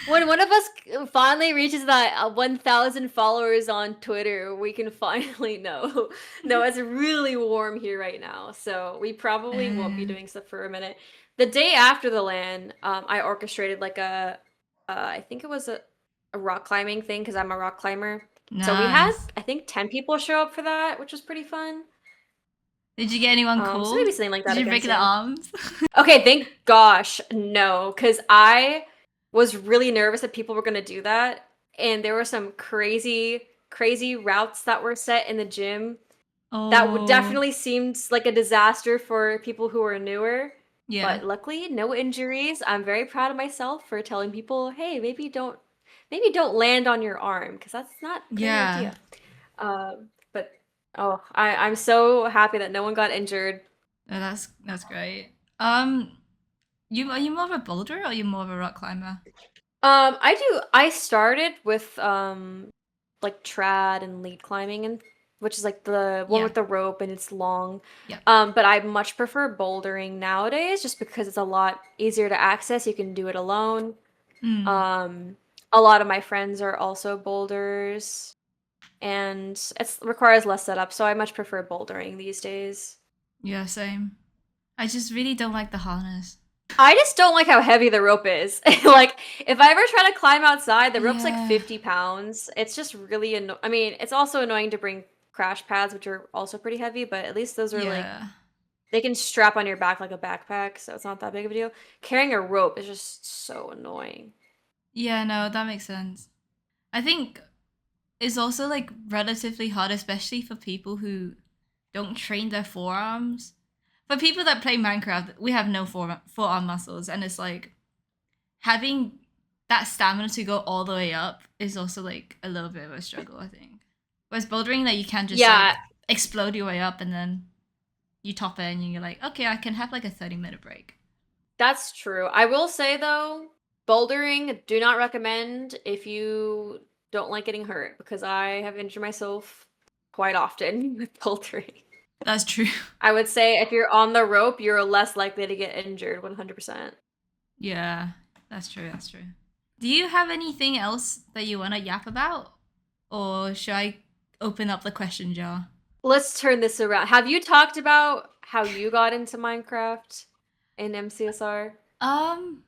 When one of us finally reaches that 1,000 followers on Twitter, we can finally know. No, it's really warm here right now, so we probably won't be doing stuff for a minute. The day after the LAN, I orchestrated like I think it was a rock climbing thing because I'm a rock climber. So we had, Nice. I think, 10 people show up for that, which was pretty fun. Did you get anyone So cool? maybe something like Did that you again break the soon. arms? Okay, thank gosh, no, because I was really nervous that people were gonna do that, and there were some crazy routes that were set in the gym that would Oh, definitely seemed like a disaster for people who were newer. yeah. But luckily, no injuries. I'm very proud of myself for telling people, hey, maybe don't land on your arm because that's not a great Yeah. idea. But oh, I'm so happy that no one got injured. No, that's great. You are you more of a boulder or are you more of a rock climber? I started with like trad and lead climbing and which is like the one Yeah. with the rope and it's long. Yep. But I much prefer bouldering nowadays just because it's a lot easier to access. You can do it alone. Mm. Um, a lot of my friends are also boulders and it requires less setup, so I much prefer bouldering these days. Yeah, same. I just really don't like the harness. I just don't like how heavy the rope is. Like, if I ever try to climb outside, the rope's like Yeah. 50 pounds. It's just really I mean, it's also annoying to bring crash pads, which are also pretty heavy, but at least those are like, Yeah. they can strap on your back like a backpack, so it's not that big of a deal. Carrying a rope is just so annoying. Yeah, no, that makes sense. I think it's also like relatively hard, especially for people who don't train their forearms. For people that play Minecraft, we have no forearm muscles, and it's like having that stamina to go all the way up is also like a little bit of a struggle, I think. Whereas bouldering, that you can just Yeah, like explode your way up and then you top it and you're like, okay, I can have like a 30-minute break. that's true. I will say though, bouldering, do not recommend if you don't like getting hurt because I have injured myself quite often with bouldering. That's true. I would say if you're on the rope, you're less likely to get injured 100%. Yeah, that's true. That's true. Do you have anything else that you want to yap about? Or should I open up the question jar? Let's turn this around. Have you talked about how you got into Minecraft in MCSR? Um,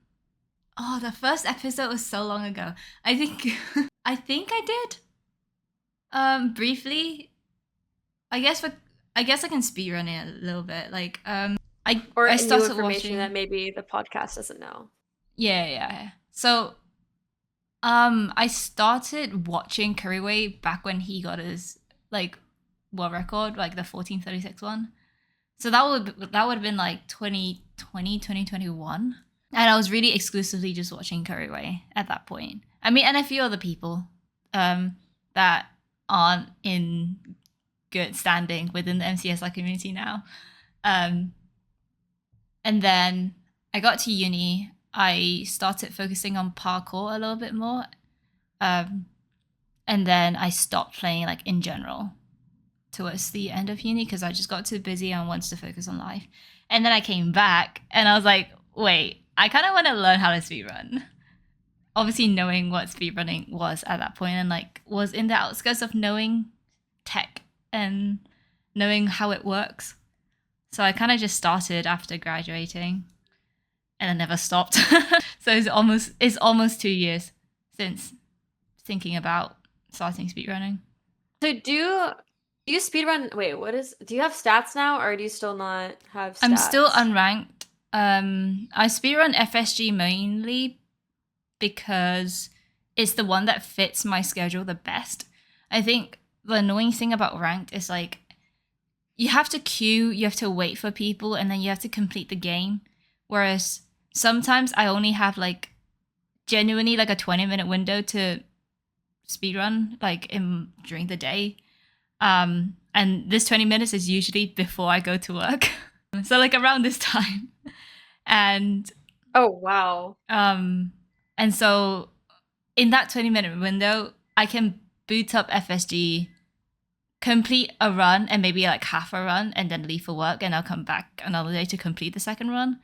oh, the first episode was so long ago. I think I think I did. Briefly. I guess for I guess I can speedrun it a little bit. Like, Or I new started information that watching. maybe the podcast doesn't know? Yeah. So, I started watching Curryway back when he got his like world record, like the 14:36 one. So that would have been like 2020, 2021. And I was really exclusively just watching Curryway at that point. I mean, and a few other people that aren't in good standing within the MCSR community now. Um, and then I got to uni. I started focusing on parkour a little bit more. And then I stopped playing like in general towards the end of uni because I just got too busy and wanted to focus on life. And then I came back and I was like, wait, I kind of want to learn how to speedrun. Obviously knowing what speedrunning was at that point and like was in the outskirts of knowing tech and knowing how it works. So I kind of just started after graduating and I never stopped. So it's almost 2 years since thinking about starting speedrunning. So do you speedrun? Wait, do you have stats now, or do you still not have stats? I'm still unranked. I speedrun FSG mainly because it's the one that fits my schedule the best. I think the annoying thing about ranked is like you have to queue, you have to wait for people, and then you have to complete the game. Whereas sometimes I only have like genuinely like a 20-minute window to speedrun like during the day. And this 20 minutes is usually before I go to work. So like around this time. And oh wow. And so in that 20-minute window, I can boot up FSG, complete a run and maybe like half a run and then leave for work and I'll come back another day to complete the second run.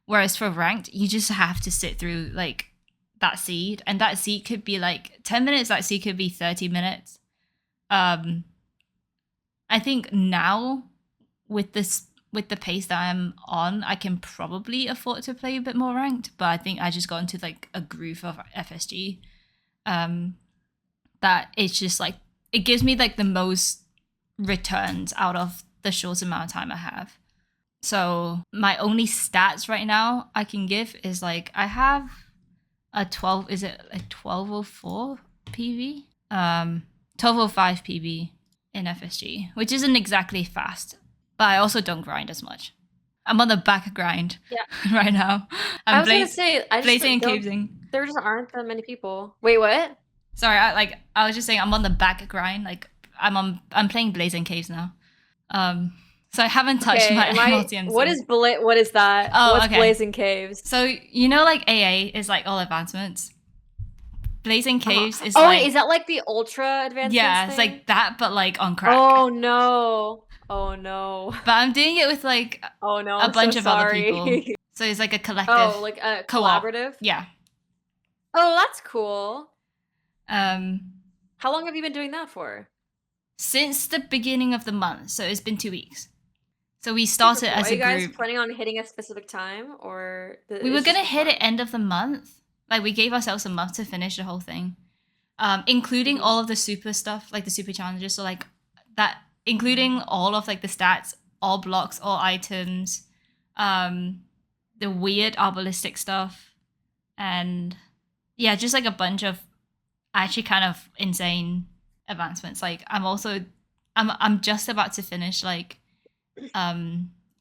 Whereas for ranked, you just have to sit through like that seed, and that seed could be like 10 minutes, that seed could be 30 minutes. I think now with the pace that I'm on, I can probably afford to play a bit more ranked, but I think I just got into like a groove of FSG. That it's just like it gives me like the most returns out of the short amount of time I have. So my only stats right now I can give is like I have a 1204 PV? 1205 PV in FSG, which isn't exactly fast, but I also don't grind as much. I'm on the back grind right now. I was gonna say, blazing and caving. There just aren't that many people. Wait, what? Sorry, I was just saying I'm on the back grind. Like I'm playing blazing caves now. So I haven't touched my multi-MC. What is that? Oh, what's okay. Blazing Caves? So you know, like AA is like all advancements. Blazing Caves is like... is that like the ultra advancements? Yeah, thing? It's like that, but like on crack. Oh no. But I'm doing it with like a bunch of other people. So it's like a collective. Oh, like a collaborative? Yeah. Oh, that's cool. How long have you been doing that for? Since the beginning of the month, so it's been 2 weeks. So we started as a group. Are you guys planning on hitting a specific time, or we were gonna hit it end of the month? Like we gave ourselves a month to finish the whole thing, including all of the super stuff, like the super challenges. So like that, including all of like the stats, all blocks, all items, the weird arbalistic stuff, and yeah, just like a bunch of actually kind of insane advancements. Like I'm just about to finish like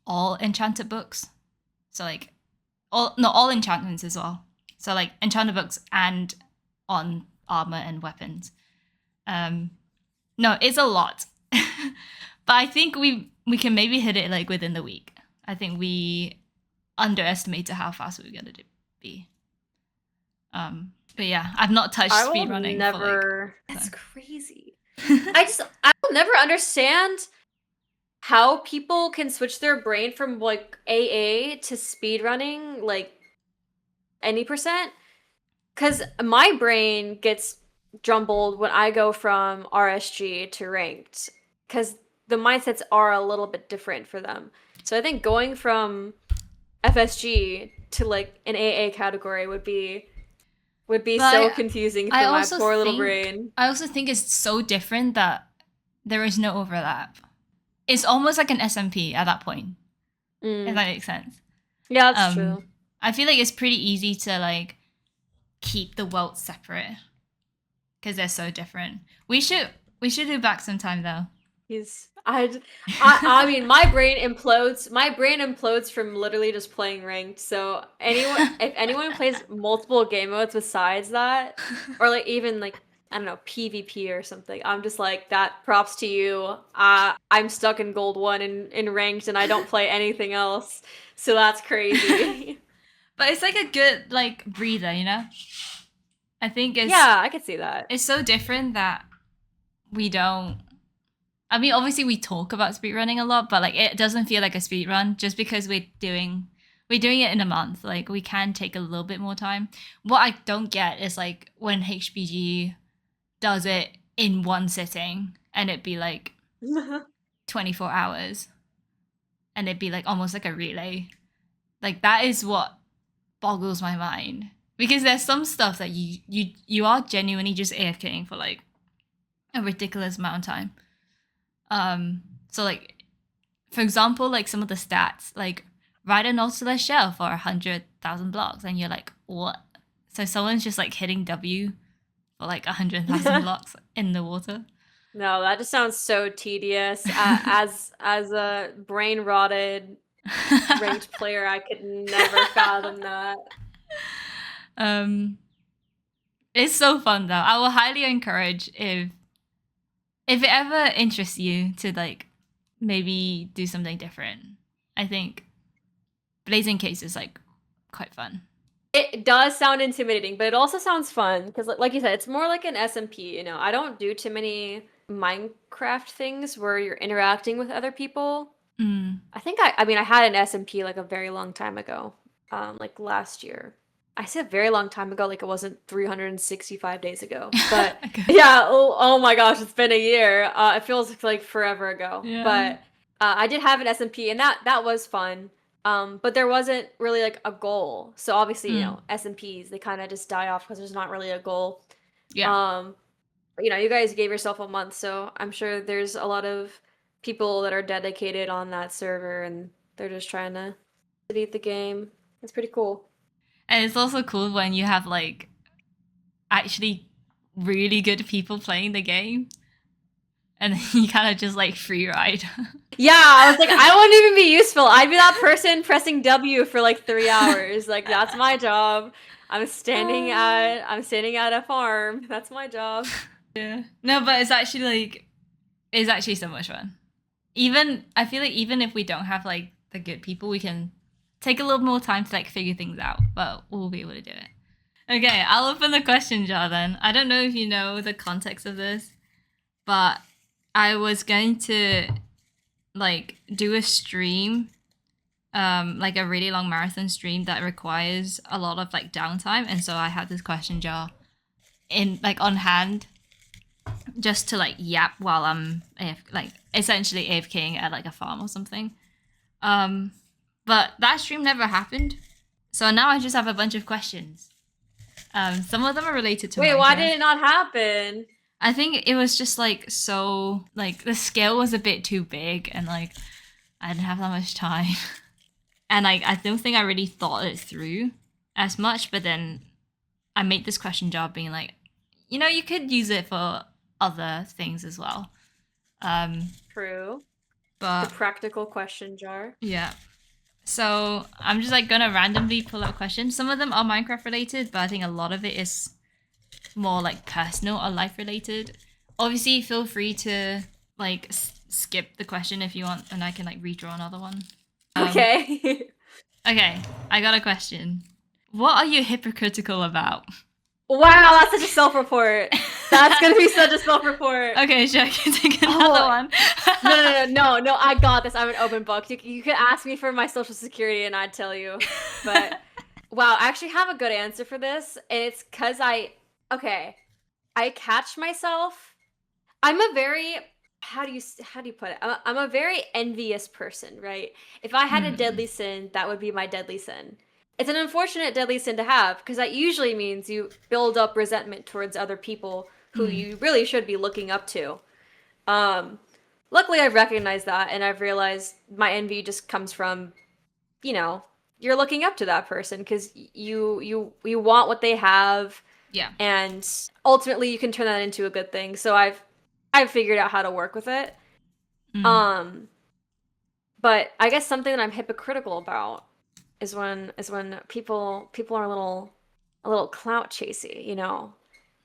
all enchanted books, so like all enchantments as well, so like enchanted books and on armor and weapons. No, it's a lot. But I think we can maybe hit it like within the week. I think we underestimated how fast we were gonna be. But yeah, I've not touched speedrunning. That's crazy. I will never understand how people can switch their brain from like AA to speedrunning like any percent. Because my brain gets jumbled when I go from RSG to ranked, because the mindsets are a little bit different for them. So I think going from FSG to like an AA category would be so confusing for my poor little brain. I also think it's so different that there is no overlap. It's almost like an SMP at that point. If that makes sense. Yeah, that's true. I feel like it's pretty easy to like keep the worlds separate because they're so different. We should do back sometime though. I mean, my brain implodes. My brain implodes from literally just playing ranked. So if anyone plays multiple game modes besides that, or like even like I don't know, PvP or something, I'm just like, that props to you. I'm stuck in gold 1 in ranked and I don't play anything else. So that's crazy. But it's like a good like breather, you know? I think Yeah, I could see that. it's so different that we don't. I mean, obviously we talk about speedrunning a lot, but like it doesn't feel like a speedrun just because we're doing it in a month. Like we can take a little bit more time. What I don't get is like when HBG does it in one sitting and it'd be like 24 hours and it'd be like almost like a relay. Like that is what boggles my mind because there's some stuff that you are genuinely just AFKing for like a ridiculous amount of time. So like for example, like some of the stats, like ride a Nautilus shell for 100,000 blocks, and you're like, what? So someone's just like hitting W for like 100,000 blocks in the water. No, that just sounds so tedious. As a brain rotted ranked player, I could never fathom that. um, it's so fun though. I will highly encourage if it ever interests you to like maybe do something different. I think Blazing Case is like quite fun. It does sound intimidating, but it also sounds fun because, like you said, it's more like an SMP. You know, I don't do too many Minecraft things where you're interacting with other people. Mm. I think I mean, I had an SMP like a very long time ago, like last year. I said a very long time ago, like it wasn't 365 days ago. But Okay. yeah, oh my gosh, it's been a year. It feels like forever ago. Yeah. But I did have an SMP, and that was fun. But there wasn't really like a goal. So obviously, you know, SMPs, they kind of just die off because there's not really a goal. Yeah. But, you know, you guys gave yourself a month, so I'm sure there's a lot of people that are dedicated on that server and they're just trying to beat the game. It's pretty cool. And it's also cool when you have like actually really good people playing the game and then you kind of just like free ride. Yeah, I was like, I wouldn't even be useful. I'd be that person pressing W for like 3 hours. Like that's my job. I'm standing at a farm. That's my job. Yeah. No, but it's actually so much fun. Even I feel like even if we don't have like the good people, we can take a little more time to like figure things out, but we'll be able to do it. Okay, I'll open the question jar then. I don't know if you know the context of this, but I was going to like do a stream, like a really long marathon stream that requires a lot of like downtime, and so I had this question jar in like on hand just to like yap while I'm like essentially AFKing at like a farm or something. But that stream never happened. So now I just have a bunch of questions. Some of them are related to Wait, Minecraft. why did it not happen? I think it was just like so like the scale was a bit too big and like I didn't have that much time. And like I don't think I really thought it through as much, but then I made this question jar being like, you know, you could use it for other things as well. True. But The practical question jar. yeah. So I'm just like gonna randomly pull out questions. Some of them are Minecraft related, but I think a lot of it is more like personal or life related. Obviously, feel free to like skip the question if you want, and I can like redraw another one. Okay. Okay, I got a question. What are you hypocritical about? Wow, that's such a self-report. That's gonna be such a self-report. Okay, sure, I can take another one. No, I got this. I'm an open book. You could ask me for my social security and I'd tell you. But wow, I actually have a good answer for this. And it's because I catch myself. I'm a very, how do you put it? I'm a very envious person, right? If I had a deadly sin, that would be my deadly sin. It's an unfortunate deadly sin to have because that usually means you build up resentment towards other people who you really should be looking up to. Luckily, I've recognized that and I've realized my envy just comes from, you know, you're looking up to that person because you want what they have. Yeah. And ultimately, you can turn that into a good thing. So I've figured out how to work with it. But I guess something that I'm hypocritical about is when people are a little clout chasey, you know.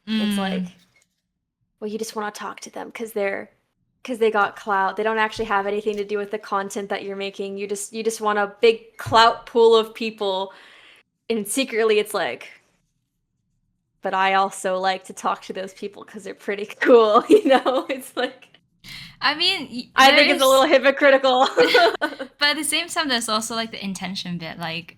It's like, well, you just want to talk to them because they got clout. They don't actually have anything to do with the content that you're making. You just want a big clout pool of people and secretly it's like, but I also like to talk to those people because they're pretty cool, you know? It's like, I mean, I there think it's a is, little hypocritical. but at the same time, there's also like the intention bit. Like,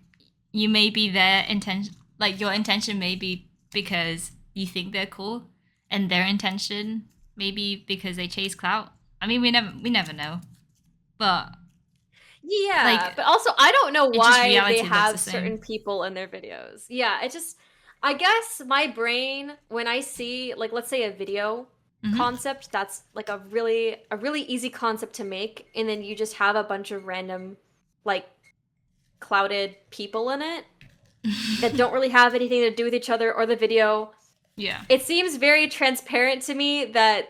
you may be their intention, like your intention may be because you think they're cool, and their intention maybe because they chase clout. I mean, we never know, but Yeah, like but also I don't know it just why they reality looks the have same. certain people in their videos. Yeah, it just I guess my brain when I see like let's say a video Hmm. concept that's like a really easy concept to make and then you just have a bunch of random like clouded people in it that don't really have anything to do with each other or the video. Yeah, It seems very transparent to me that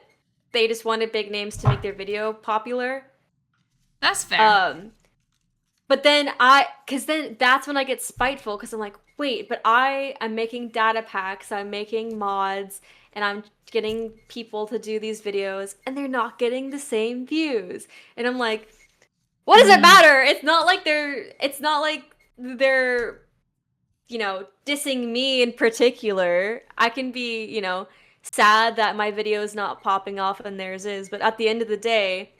they just wanted big names to make their video popular. that's fair. Um But then because then that's when I get spiteful because I'm like, wait, but I am making data packs, I'm making mods, and I'm getting people to do these videos, and they're not getting the same views. And I'm like, what does it Mm, matter? It's not like they're dissing me in particular. I can be, sad that my video is not popping off and theirs is, but at the end of the day,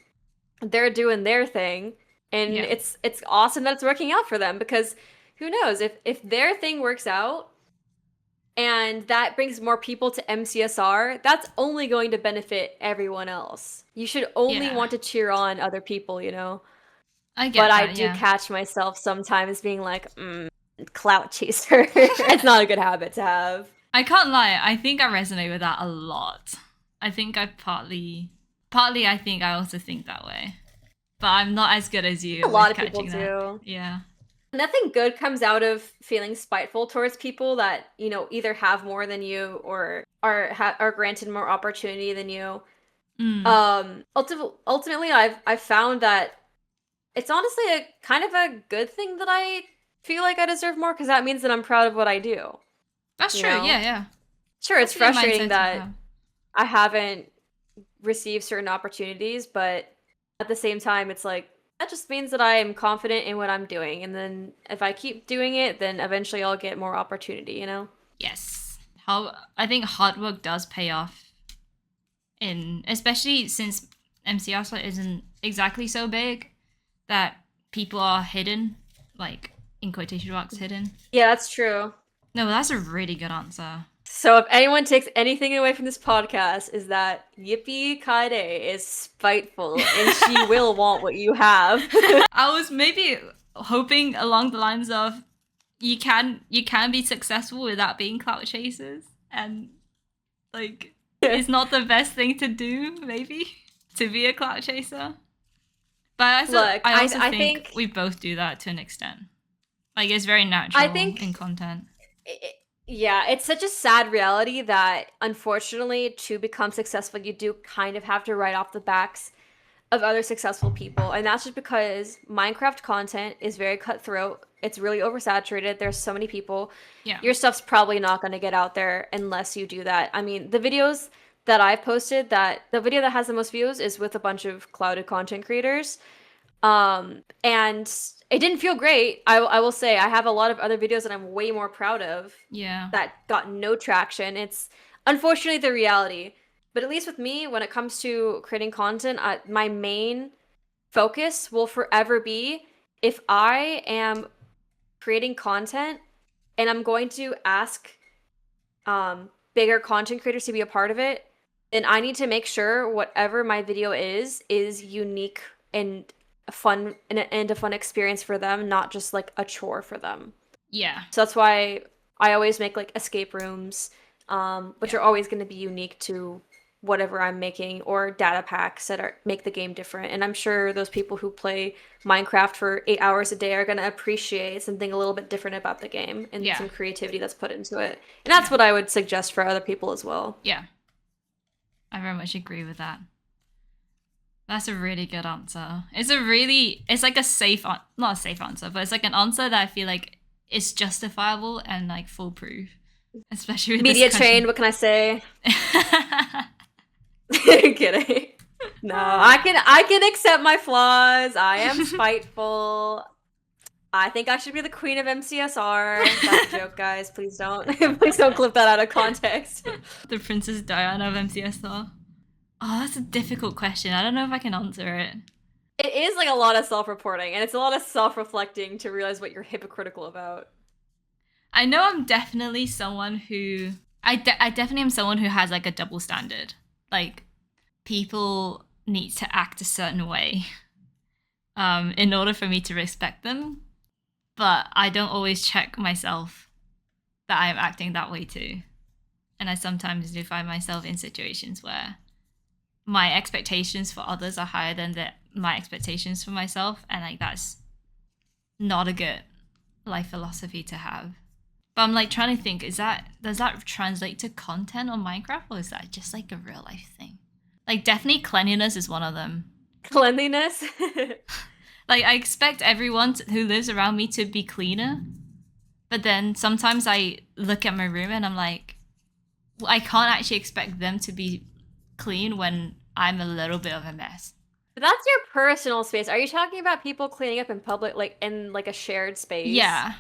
they're doing their thing and yeah, it's awesome that it's working out for them because who knows if their thing works out and that brings more people to MCSR, that's only going to benefit everyone else. You should only yeah. want to cheer on other people, I but get I that. do Yeah, catch myself sometimes being like, clout chaser. It's not a good habit to have. I can't lie. I think I resonate with that a lot. I think I partly I think I also think that way, but I'm not as good as A you lot with of people catching that. do. Yeah. Nothing good comes out of feeling spiteful towards people that, either have more than you or are granted more opportunity than you. Mm. Ultimately, I've found that it's honestly a kind of a good thing that I feel like I deserve more because that means that I'm proud of what I do, That's you true. know? Yeah, yeah. Sure, it's That's a good frustrating mindset to that have. I haven't received certain opportunities, but at the same time, it's like that just means that I am confident in what I'm doing. And then if I keep doing it, then eventually I'll get more opportunity, you know? Yes. How I think hard work does pay off in especially since MCSR isn't exactly so big that people are hidden, like in quotation marks hidden. Yeah, that's true. No, that's a really good answer. So if anyone takes anything away from this podcast is that Yippee Kaide is spiteful and she will want what you have. I was maybe hoping along the lines of you can be successful without being clout chasers, and like it's not the best thing to do maybe to be a clout chaser. But Look, I also I think think we both do that to an extent. Like it's very I natural think in content. yeah, it's such a sad reality that unfortunately to become successful you do kind of have to write off the backs of other successful people. And that's just because Minecraft content is very cutthroat. It's really oversaturated. There's so many people. Yeah. Your stuff's probably not going to get out there unless you do that. I mean, the videos that I've posted that the video that has the most views is with a bunch of clouded content creators. And it didn't feel great. I will say I have a lot of other videos that I'm way more proud of Yeah. that got no traction. It's unfortunately the reality. But at least with me, when it comes to creating content, my main focus will forever be if I am creating content and I'm going to ask bigger content creators to be a part of it, then I need to make sure whatever my video is unique and fun and a fun experience for them, not just like a chore for them. Yeah. So that's why I always make like escape rooms, which Yeah. are always going to be unique to whatever I'm making, or data packs that make the game different. And I'm sure those people who play Minecraft for 8 hours a day are going to appreciate something a little bit different about the game and Yeah. some creativity that's put into it. And that's Yeah. what I would suggest for other people as well. Yeah. I very much agree with that. That's a really good answer. It's like a not a safe answer, but it's like an answer that I feel like is justifiable and like foolproof, especially with Media this trained, question. what can I say? Kidding. No, I can accept my flaws. I am spiteful. I think I should be the queen of MCSR. That's a joke, guys. Please don't. Please don't clip that out of context. The Princess Diana of MCSR. Oh, that's a difficult question. I don't know if I can answer it. It is like a lot of self-reporting, and it's a lot of self-reflecting to realize what you're hypocritical about. I know I'm definitely someone who... I definitely am someone who has like a double standard. Like, people need to act a certain way in order for me to respect them. But I don't always check myself that I'm acting that way too. And I sometimes do find myself in situations where my expectations for others are higher than my expectations for myself. And like, that's not a good life philosophy to have. But I'm like trying to think, does that translate to content on Minecraft, or is that just like a real life thing? Like, definitely cleanliness is one of them. Cleanliness? Like, I expect everyone who lives around me to be cleaner. But then sometimes I look at my room and I'm like, well, I can't actually expect them to be clean when I'm a little bit of a mess. That's your personal space. Are you talking about people cleaning up in public, like in like a shared space? Yeah.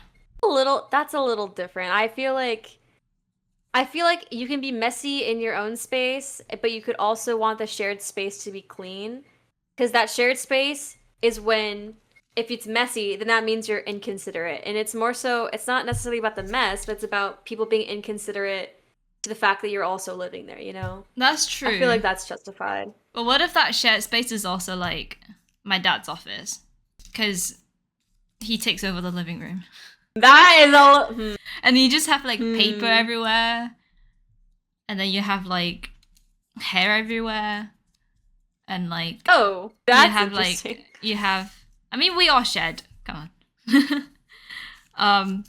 That's a little different. I feel like you can be messy in your own space, but you could also want the shared space to be clean. Because that shared space is when, if it's messy, then that means you're inconsiderate. And it's more so, it's not necessarily about the mess, but it's about people being inconsiderate to the fact that you're also living there, you know? That's true. I feel like that's justified. But what if that shared space is also like my dad's office? Because he takes over the living room. That is all. And you just have like paper everywhere. And then you have like hair everywhere. And like, oh, that's interesting. I mean, we all shed. Come on.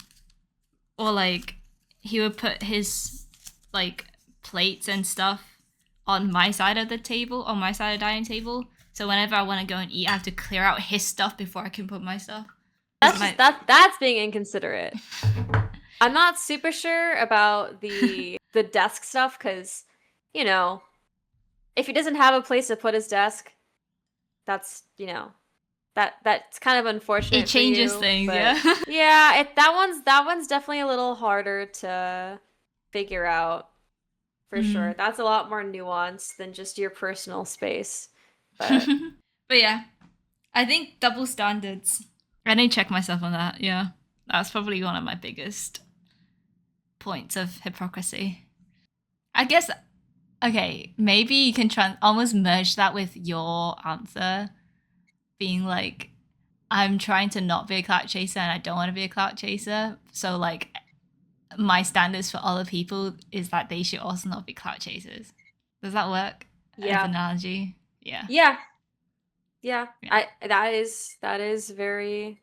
Or like, he would put his like plates and stuff on my side of the table, on my side of the dining table. So whenever I want to go and eat, I have to clear out his stuff before I can put my stuff. That's being inconsiderate. I'm not super sure about the desk stuff, because, you know, if he doesn't have a place to put his desk, that's, you know, that's kind of unfortunate. It changes for you, things, yeah. Yeah, that one's definitely a little harder to figure out, for sure. That's a lot more nuanced than just your personal space. But but yeah, I think double standards. I need to check myself on that. Yeah, that's probably one of my biggest points of hypocrisy. I guess. Okay, maybe you can almost merge that with your answer, being like, I'm trying to not be a clout chaser and I don't want to be a clout chaser. So like, my standards for other people is that they should also not be clout chasers. Does that work? Yeah. As an analogy? Yeah. Yeah. That is very,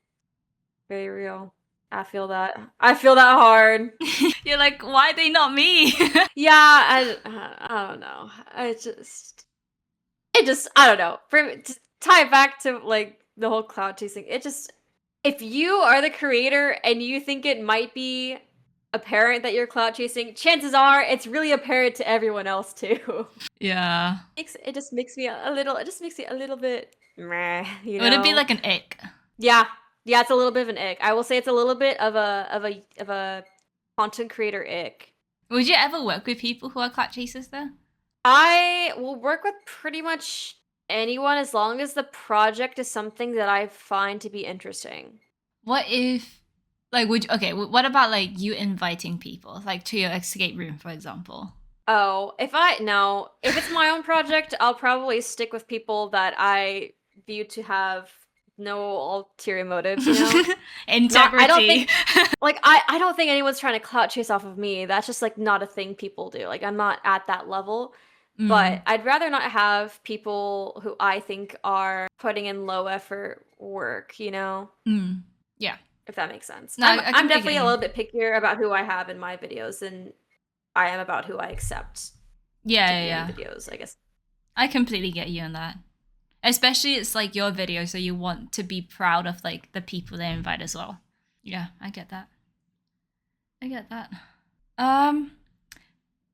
very real. I feel that hard. You're like, why are they not me? Yeah, I don't know. I don't know. To tie it back to like the whole cloud chasing, if you are the creator and you think it might be apparent that you're cloud chasing, chances are it's really apparent to everyone else too. Yeah. It just makes me a little bit meh, you know? Would it be like an ick? Yeah, it's a little bit of an ick. I will say it's a little bit of a content creator ick. Would you ever work with people who are clout chasers though? I will work with pretty much anyone as long as the project is something that I find to be interesting. What if, like, what about like you inviting people, like to your escape room, for example? Oh, if it's my own project, I'll probably stick with people that I view to have no ulterior motives, you know? Integrity. I don't think, I don't think anyone's trying to clout chase off of me. That's just like not a thing people do. Like, I'm not at that level. But I'd rather not have people who I think are putting in low effort work, you know? Yeah. If that makes sense. No, I'm definitely a little bit pickier about who I have in my videos than I am about who I accept. Yeah. Videos, I guess. I completely get you on that. Especially it's like your video, so you want to be proud of like the people they invite as well. Yeah, I get that.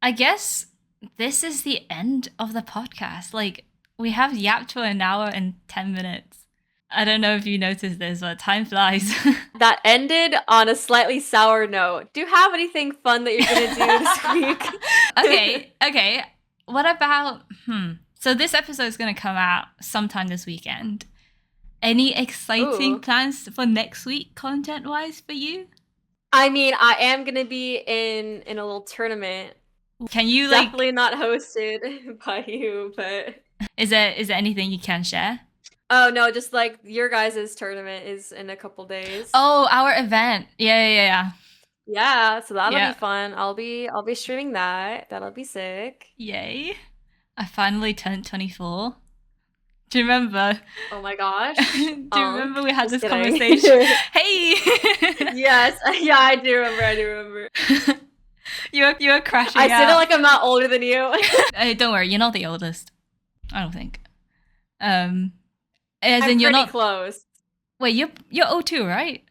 I guess this is the end of the podcast. Like, we have yapped for an hour and 10 minutes. I don't know if you noticed this, but time flies. that ended on a slightly sour note. Do you have anything fun that you're gonna do this week? Okay. What about so this episode is gonna come out sometime this weekend. Any exciting Ooh. plans for next week, content-wise, for you? I mean, I am gonna be in a little tournament. Can you like? Definitely not hosted by you, but Is there anything you can share? oh no, just like your guys' tournament is in a couple days. Oh, our event. Yeah. Yeah, so that'll Yeah. be fun. I'll be streaming that. That'll be sick. Yay! I finally turned 24. Do you remember? Oh my gosh. Do you remember we had just this kidding. conversation? Hey! Yes. Yeah, I do remember. You were crashing I out. said it like I'm not older than you. Hey, don't worry, you're not the oldest. I don't think. As I'm in you're pretty not. close. Wait, you're 02, right?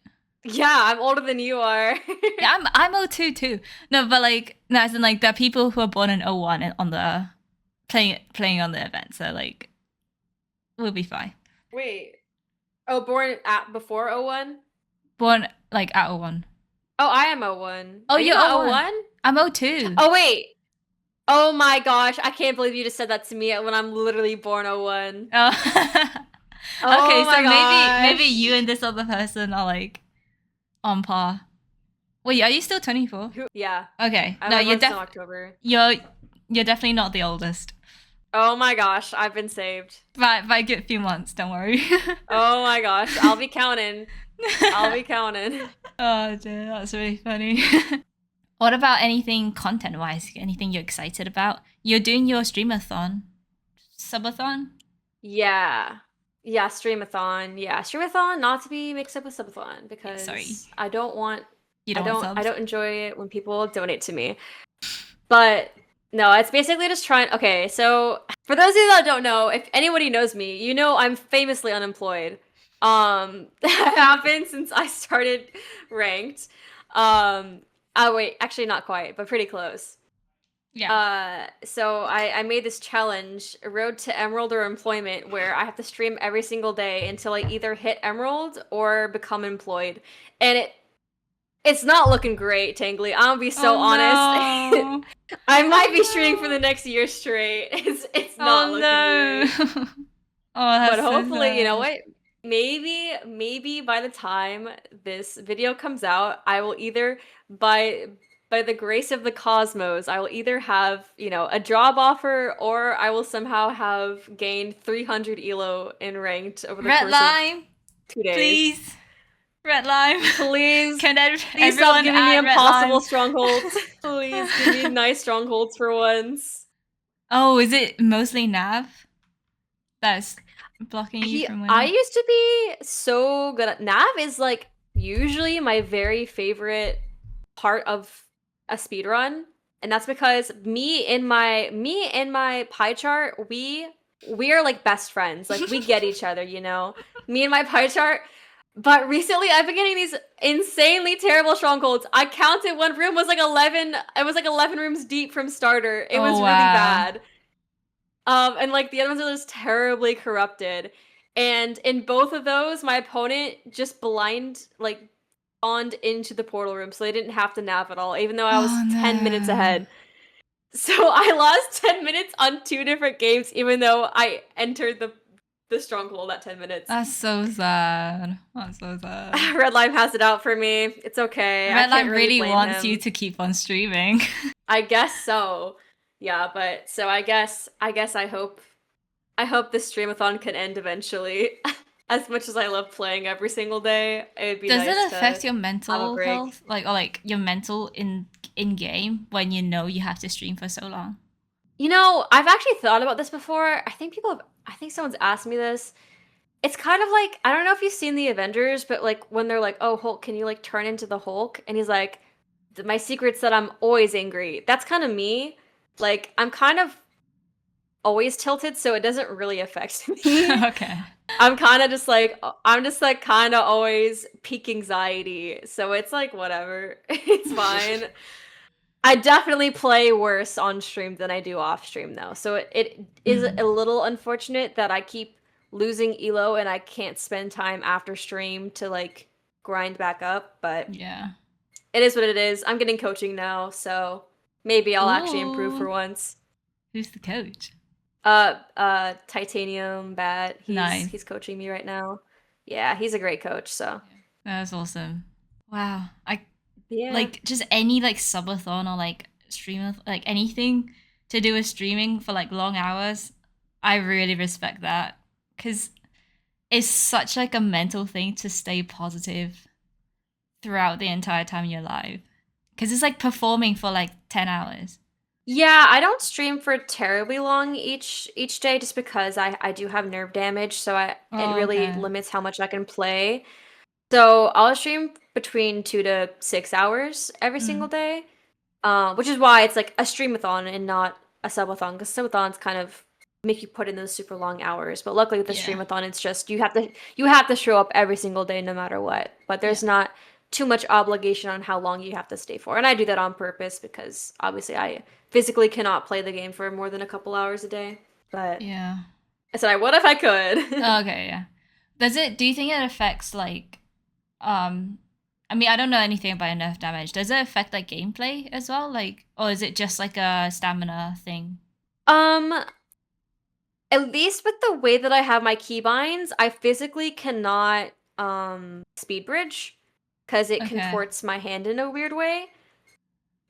Yeah, I'm older than you are. Yeah, I'm 02 too. No, but like, no, as in like there are people who are born in 01 and on the playing on the event, so like, we'll be fine. Wait. Oh, born at before 01? Born like at 01. Oh, I am 01. Oh, Are you you're not 01? 01? I'm 02. Oh, wait. Oh my gosh, I can't believe you just said that to me when I'm literally born 01. Oh. Okay, Oh so my maybe gosh. you and this other person are like on par. Wait, are you still 24? Yeah. Okay. I No, was you're in October. you're definitely not the oldest. Oh my gosh, I've been saved. By a good few months, don't worry. Oh my gosh, I'll be counting. I'll be counting. Oh dear, that's really funny. What about anything content-wise? Anything you're excited about? You're doing your streamathon, subathon. Yeah. Yeah, streamathon. Yeah, streamathon, not to be mixed up with subathon because Sorry. I don't want You don't want subs? I don't enjoy it when people donate to me. But no, it's basically just trying. Okay, so for those of you that don't know, if anybody knows me, you know I'm famously unemployed. That happened since I started ranked. Oh wait, actually not quite, but pretty close. Yeah. So I made this challenge, Road to Emerald or Employment, where I have to stream every single day until I either hit Emerald or become employed. And it's not looking great, Tangly. I'm gonna be so honest. No. I might be streaming for the next year straight. It's not looking great. Oh, that's But so hopefully, you know sad. what? Maybe by the time this video comes out, I will either by the grace of the cosmos, I will either have, you know, a job offer or I will somehow have gained 300 elo in ranked over the Red course line, of 2 days. please. Red line. Please. Can Please everyone stop giving me add red impossible line? strongholds. Please give me nice strongholds for once. Oh, is it mostly Nav that's blocking you from winning? I used to be so good at Nav is like usually my very favorite part of a speedrun. And that's because me and my pie chart, we are like best friends. Like we get each other, you know. Me and my pie chart. But recently I've been getting these insanely terrible strongholds. I counted one room was like 11. It was like 11 rooms deep from starter. It was really bad. And like the other ones are just terribly corrupted. And in both of those, my opponent just spawned into the portal room, so they didn't have to nav at all, even though I was 10 minutes ahead. So I lost 10 minutes on 2 different games, even though I entered the stronghold at 10 minutes. That's so sad. That's so sad. Red Lime has it out for me. It's okay. Red Lime really blame wants him. you to keep on streaming. I guess so. Yeah, but so I guess I hope this streamathon can end eventually. As much as I love playing every single day, it would be Does nice it affect to your have a mental break. health, or like your mental in game when you know you have to stream for so long? You know, I've actually thought about this before. I think someone's asked me this. It's kind of like, I don't know if you've seen the Avengers, but like when they're like, "Oh, Hulk, can you like turn into the Hulk?" And he's like, "My secret's that I'm always angry." That's kind of me. Like I'm kind of always tilted, so it doesn't really affect me. Okay. I'm just like kind of always peak anxiety. So it's like whatever. It's fine. I definitely play worse on stream than I do off stream though. So it is a little unfortunate that I keep losing elo and I can't spend time after stream to like grind back up, but Yeah. it is what it is. I'm getting coaching now, so maybe I'll actually improve for Ooh. once. Who's the coach? Titanium Bat. Nice. He's coaching me right now. Yeah, he's a great coach, so. That's awesome. Wow. I Yeah. like just any like subathon or like stream, like anything to do with streaming for like long hours. I really respect that because it's such like a mental thing to stay positive throughout the entire time you're live. Because it's like performing for like 10 hours. Yeah, I don't stream for terribly long each day just because I do have nerve damage, so it Oh, really okay. limits how much I can play. So I'll stream between 2 to 6 hours every single Mm. day, which is why it's like a streamathon and not a subathon, because subathons kind of make you put in those super long hours. But luckily with the Yeah. streamathon, it's just you have to show up every single day no matter what. But there's Yeah. not too much obligation on how long you have to stay for. And I do that on purpose because obviously I physically cannot play the game for more than a couple hours a day. But Yeah. I said, what if I could? Okay, yeah. Do you think it affects like um I mean, I don't know anything about nerf damage. Does it affect like gameplay as well? Like, or is it just like a stamina thing? Um, at least with the way that I have my keybinds, I physically cannot speed bridge because it Okay. contorts my hand in a weird way.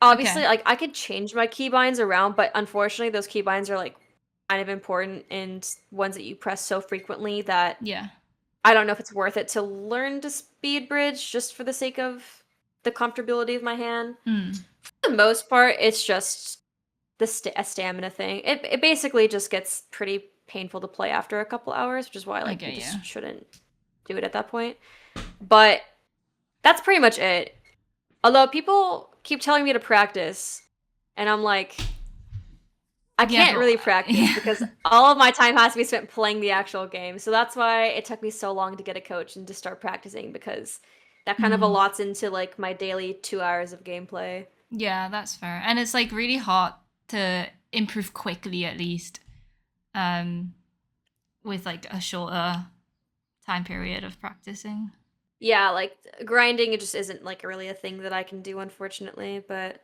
Obviously, Okay. like I could change my keybinds around, but unfortunately those keybinds are like kind of important and ones that you press so frequently that Yeah. I don't know if it's worth it to learn to speed bridge just for the sake of the comfortability of my hand. Mm. For the most part, it's just a stamina thing. It basically just gets pretty painful to play after a couple hours, which is why like you Okay, yeah. just shouldn't do it at that point. But that's pretty much it. Although people keep telling me to practice, and I'm like, I Yeah, can't but really practice yeah. because all of my time has to be spent playing the actual game. So that's why it took me so long to get a coach and to start practicing because that kind of Mm. allots into like my daily 2 hours of gameplay. Yeah, that's fair. And it's like really hard to improve quickly at least. Um with like a shorter time period of practicing. Yeah, like grinding, it just isn't like really a thing that I can do, unfortunately, but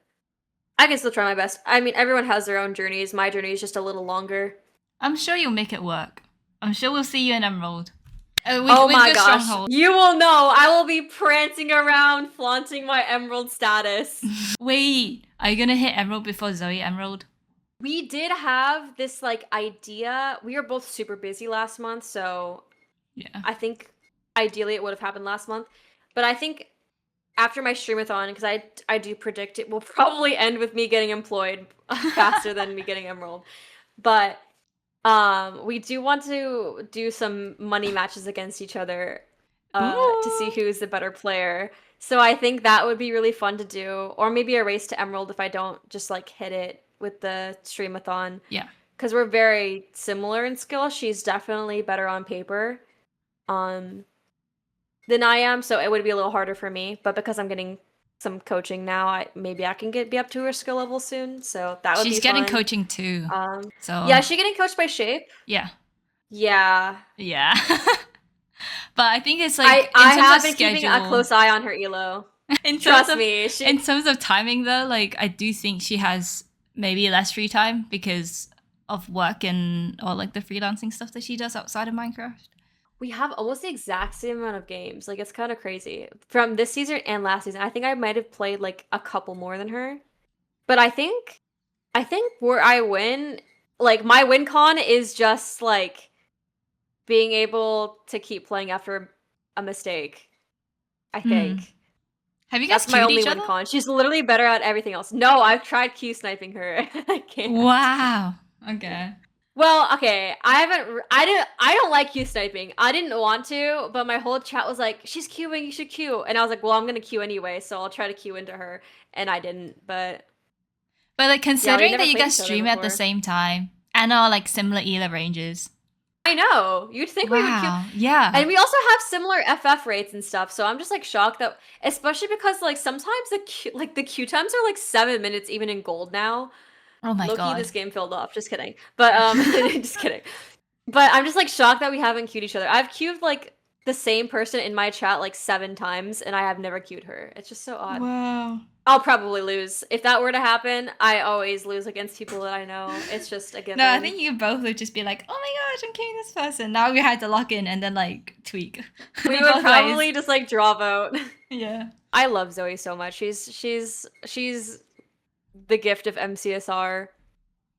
I can still try my best. I mean, everyone has their own journeys. My journey is just a little longer. I'm sure you'll make it work. I'm sure we'll see you in Emerald. Oh With my good gosh. stronghold. You will know. I will be prancing around, flaunting my emerald status. Wait, are you gonna hit Emerald before Zoe Emerald? We did have this like idea. We were both super busy last month, so Yeah. I think ideally it would have happened last month. But I think after my streamathon, because I do predict it will probably end with me getting employed faster than me getting emerald. But we do want to do some money matches against each other to see Ooh. who's the better player. So I think that would be really fun to do, or maybe a race to emerald if I don't just like hit it with the streamathon. Yeah. Because we're very similar in skill. She's definitely better on paper um, than I am, so it would be a little harder for me. But because I'm getting some coaching now, maybe I can be up to her skill level soon. So that would She's be getting fun. coaching too. So Yeah, is she getting coached by Shape? yeah. Yeah. Yeah. But I think it's like I in terms have of been schedule, keeping a close eye on her elo. in terms Trust of me, in terms of timing though, like I do think she has maybe less free time because of work and or like the freelancing stuff that she does outside of Minecraft. we have almost the exact same amount of games. Like it's kind of crazy. From this season and last season, I think I might have played like a couple more than her. But I think where I win, like my win con is just like being able to keep playing after a mistake. I think. Have you guys That's my queued only each win other? con. She's literally better at everything else. No, I've tried Q sniping her. I can't. Wow. Okay. Well, okay. I don't like Q sniping. I didn't want to, but my whole chat was like, "She's queuing, you should queue." And I was like, "Well, I'm going to queue anyway, so I'll try to queue into her." And I didn't, but But like yeah, we considering never that you played guys each other stream at the before. same time and are like similar ELA ranges. I know. You'd think we would queue. Wow. Yeah. And we also have similar FF rates and stuff, so I'm just like shocked that, especially because like sometimes the queue times are like 7 minutes even in gold now. Oh my Low-key, god. this game filled up. Just kidding. But just kidding. But I'm just like shocked that we haven't queued each other. I've queued like the same person in my chat like 7 times, and I have never queued her. It's just so odd. Wow. I'll probably lose. If that were to happen, I always lose against people that I know. It's just a given. No, I think you both would just be like, "Oh my gosh, I'm queuing this person." Now we had to lock in and then like tweak. We would probably just like draw vote. Yeah. I love Zoe so much. She's the gift of MCSR.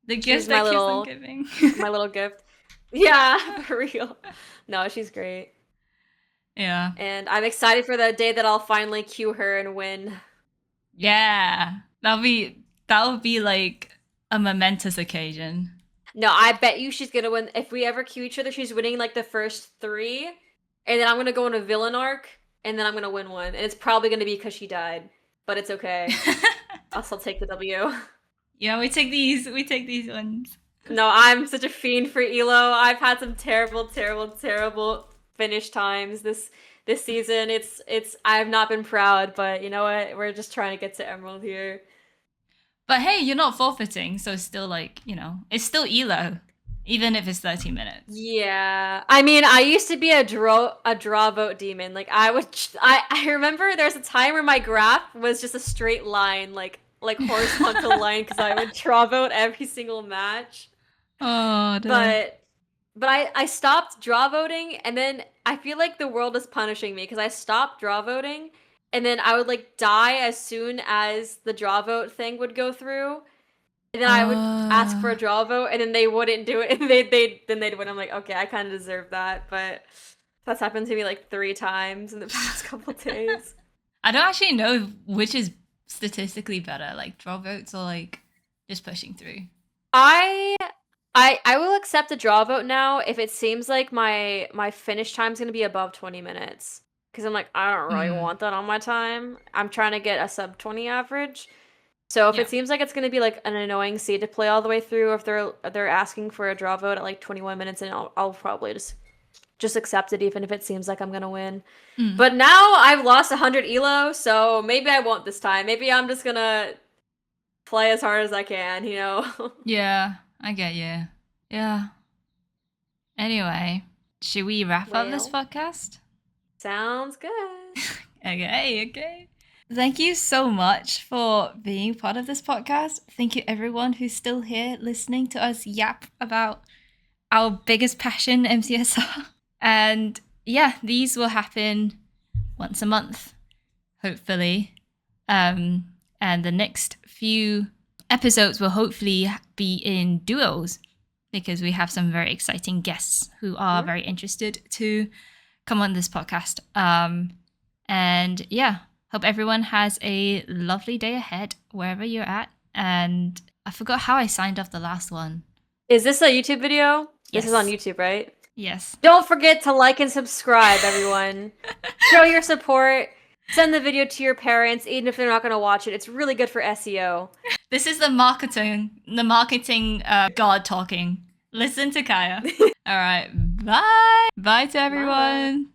The gift that keeps on giving. My little gift. Yeah, for real. No, she's great. Yeah. And I'm excited for the day that I'll finally queue her and win. Yeah. That'll be like a momentous occasion. No, I bet you she's gonna win. If we ever queue each other, she's winning like the first 3. And then I'm gonna go on a villain arc, and then I'm gonna win one. And it's probably gonna be because she died. But it's okay. I'll still take the W. Yeah, we take these ones. No, I'm such a fiend for Elo. I've had some terrible finish times this season. It's I've not been proud, but you know what? We're just trying to get to Emerald here. But hey, you're not forfeiting, so it's still like, it's still Elo, even if it's 30 minutes. Yeah. I mean, I used to be a draw vote demon. Like I remember there's a time where my graph was just a straight line, like horizontal line, because I would draw vote every single match. Oh, but I stopped draw voting, and then I feel like the world is punishing me because I stopped draw voting, and then I would like die as soon as the draw vote thing would go through, and then I would ask for a draw vote, and then they wouldn't do it, and they'd win. I'm like, okay, I kind of deserve that, but that's happened to me like 3 times in the past couple days. I don't actually know which is statistically better, like draw votes or like just pushing through. I will accept a draw vote now if it seems like my finish time is going to be above 20 minutes. Because I'm like, I don't really want that on my time. I'm trying to get a sub 20 average. So if it seems like it's going to be like an annoying seed to play all the way through, or if they're asking for a draw vote at like 21 minutes, and I'll probably just accept it, even if it seems like I'm going to win. But now I've lost 100 elo, so maybe I won't this time. Maybe I'm just going to play as hard as I can, Yeah, I get you. Yeah. Anyway, should we wrap up this podcast? Sounds good. Okay. Thank you so much for being part of this podcast. Thank you everyone who's still here listening to us yap about our biggest passion, MCSR. And yeah, these will happen once a month, hopefully. And the next few episodes will hopefully be in duos, because we have some very exciting guests who are very interested to come on this podcast. And yeah, hope everyone has a lovely day ahead wherever you're at. And I forgot how I signed off the last one. Is this a YouTube video? Yes. This is on YouTube, right? Yes. Don't forget to like and subscribe, everyone. Show your support. Send the video to your parents, even if they're not going to watch it. It's really good for SEO. This is the marketing god talking. Listen to Kaya. All right. Bye. Bye to everyone. Bye.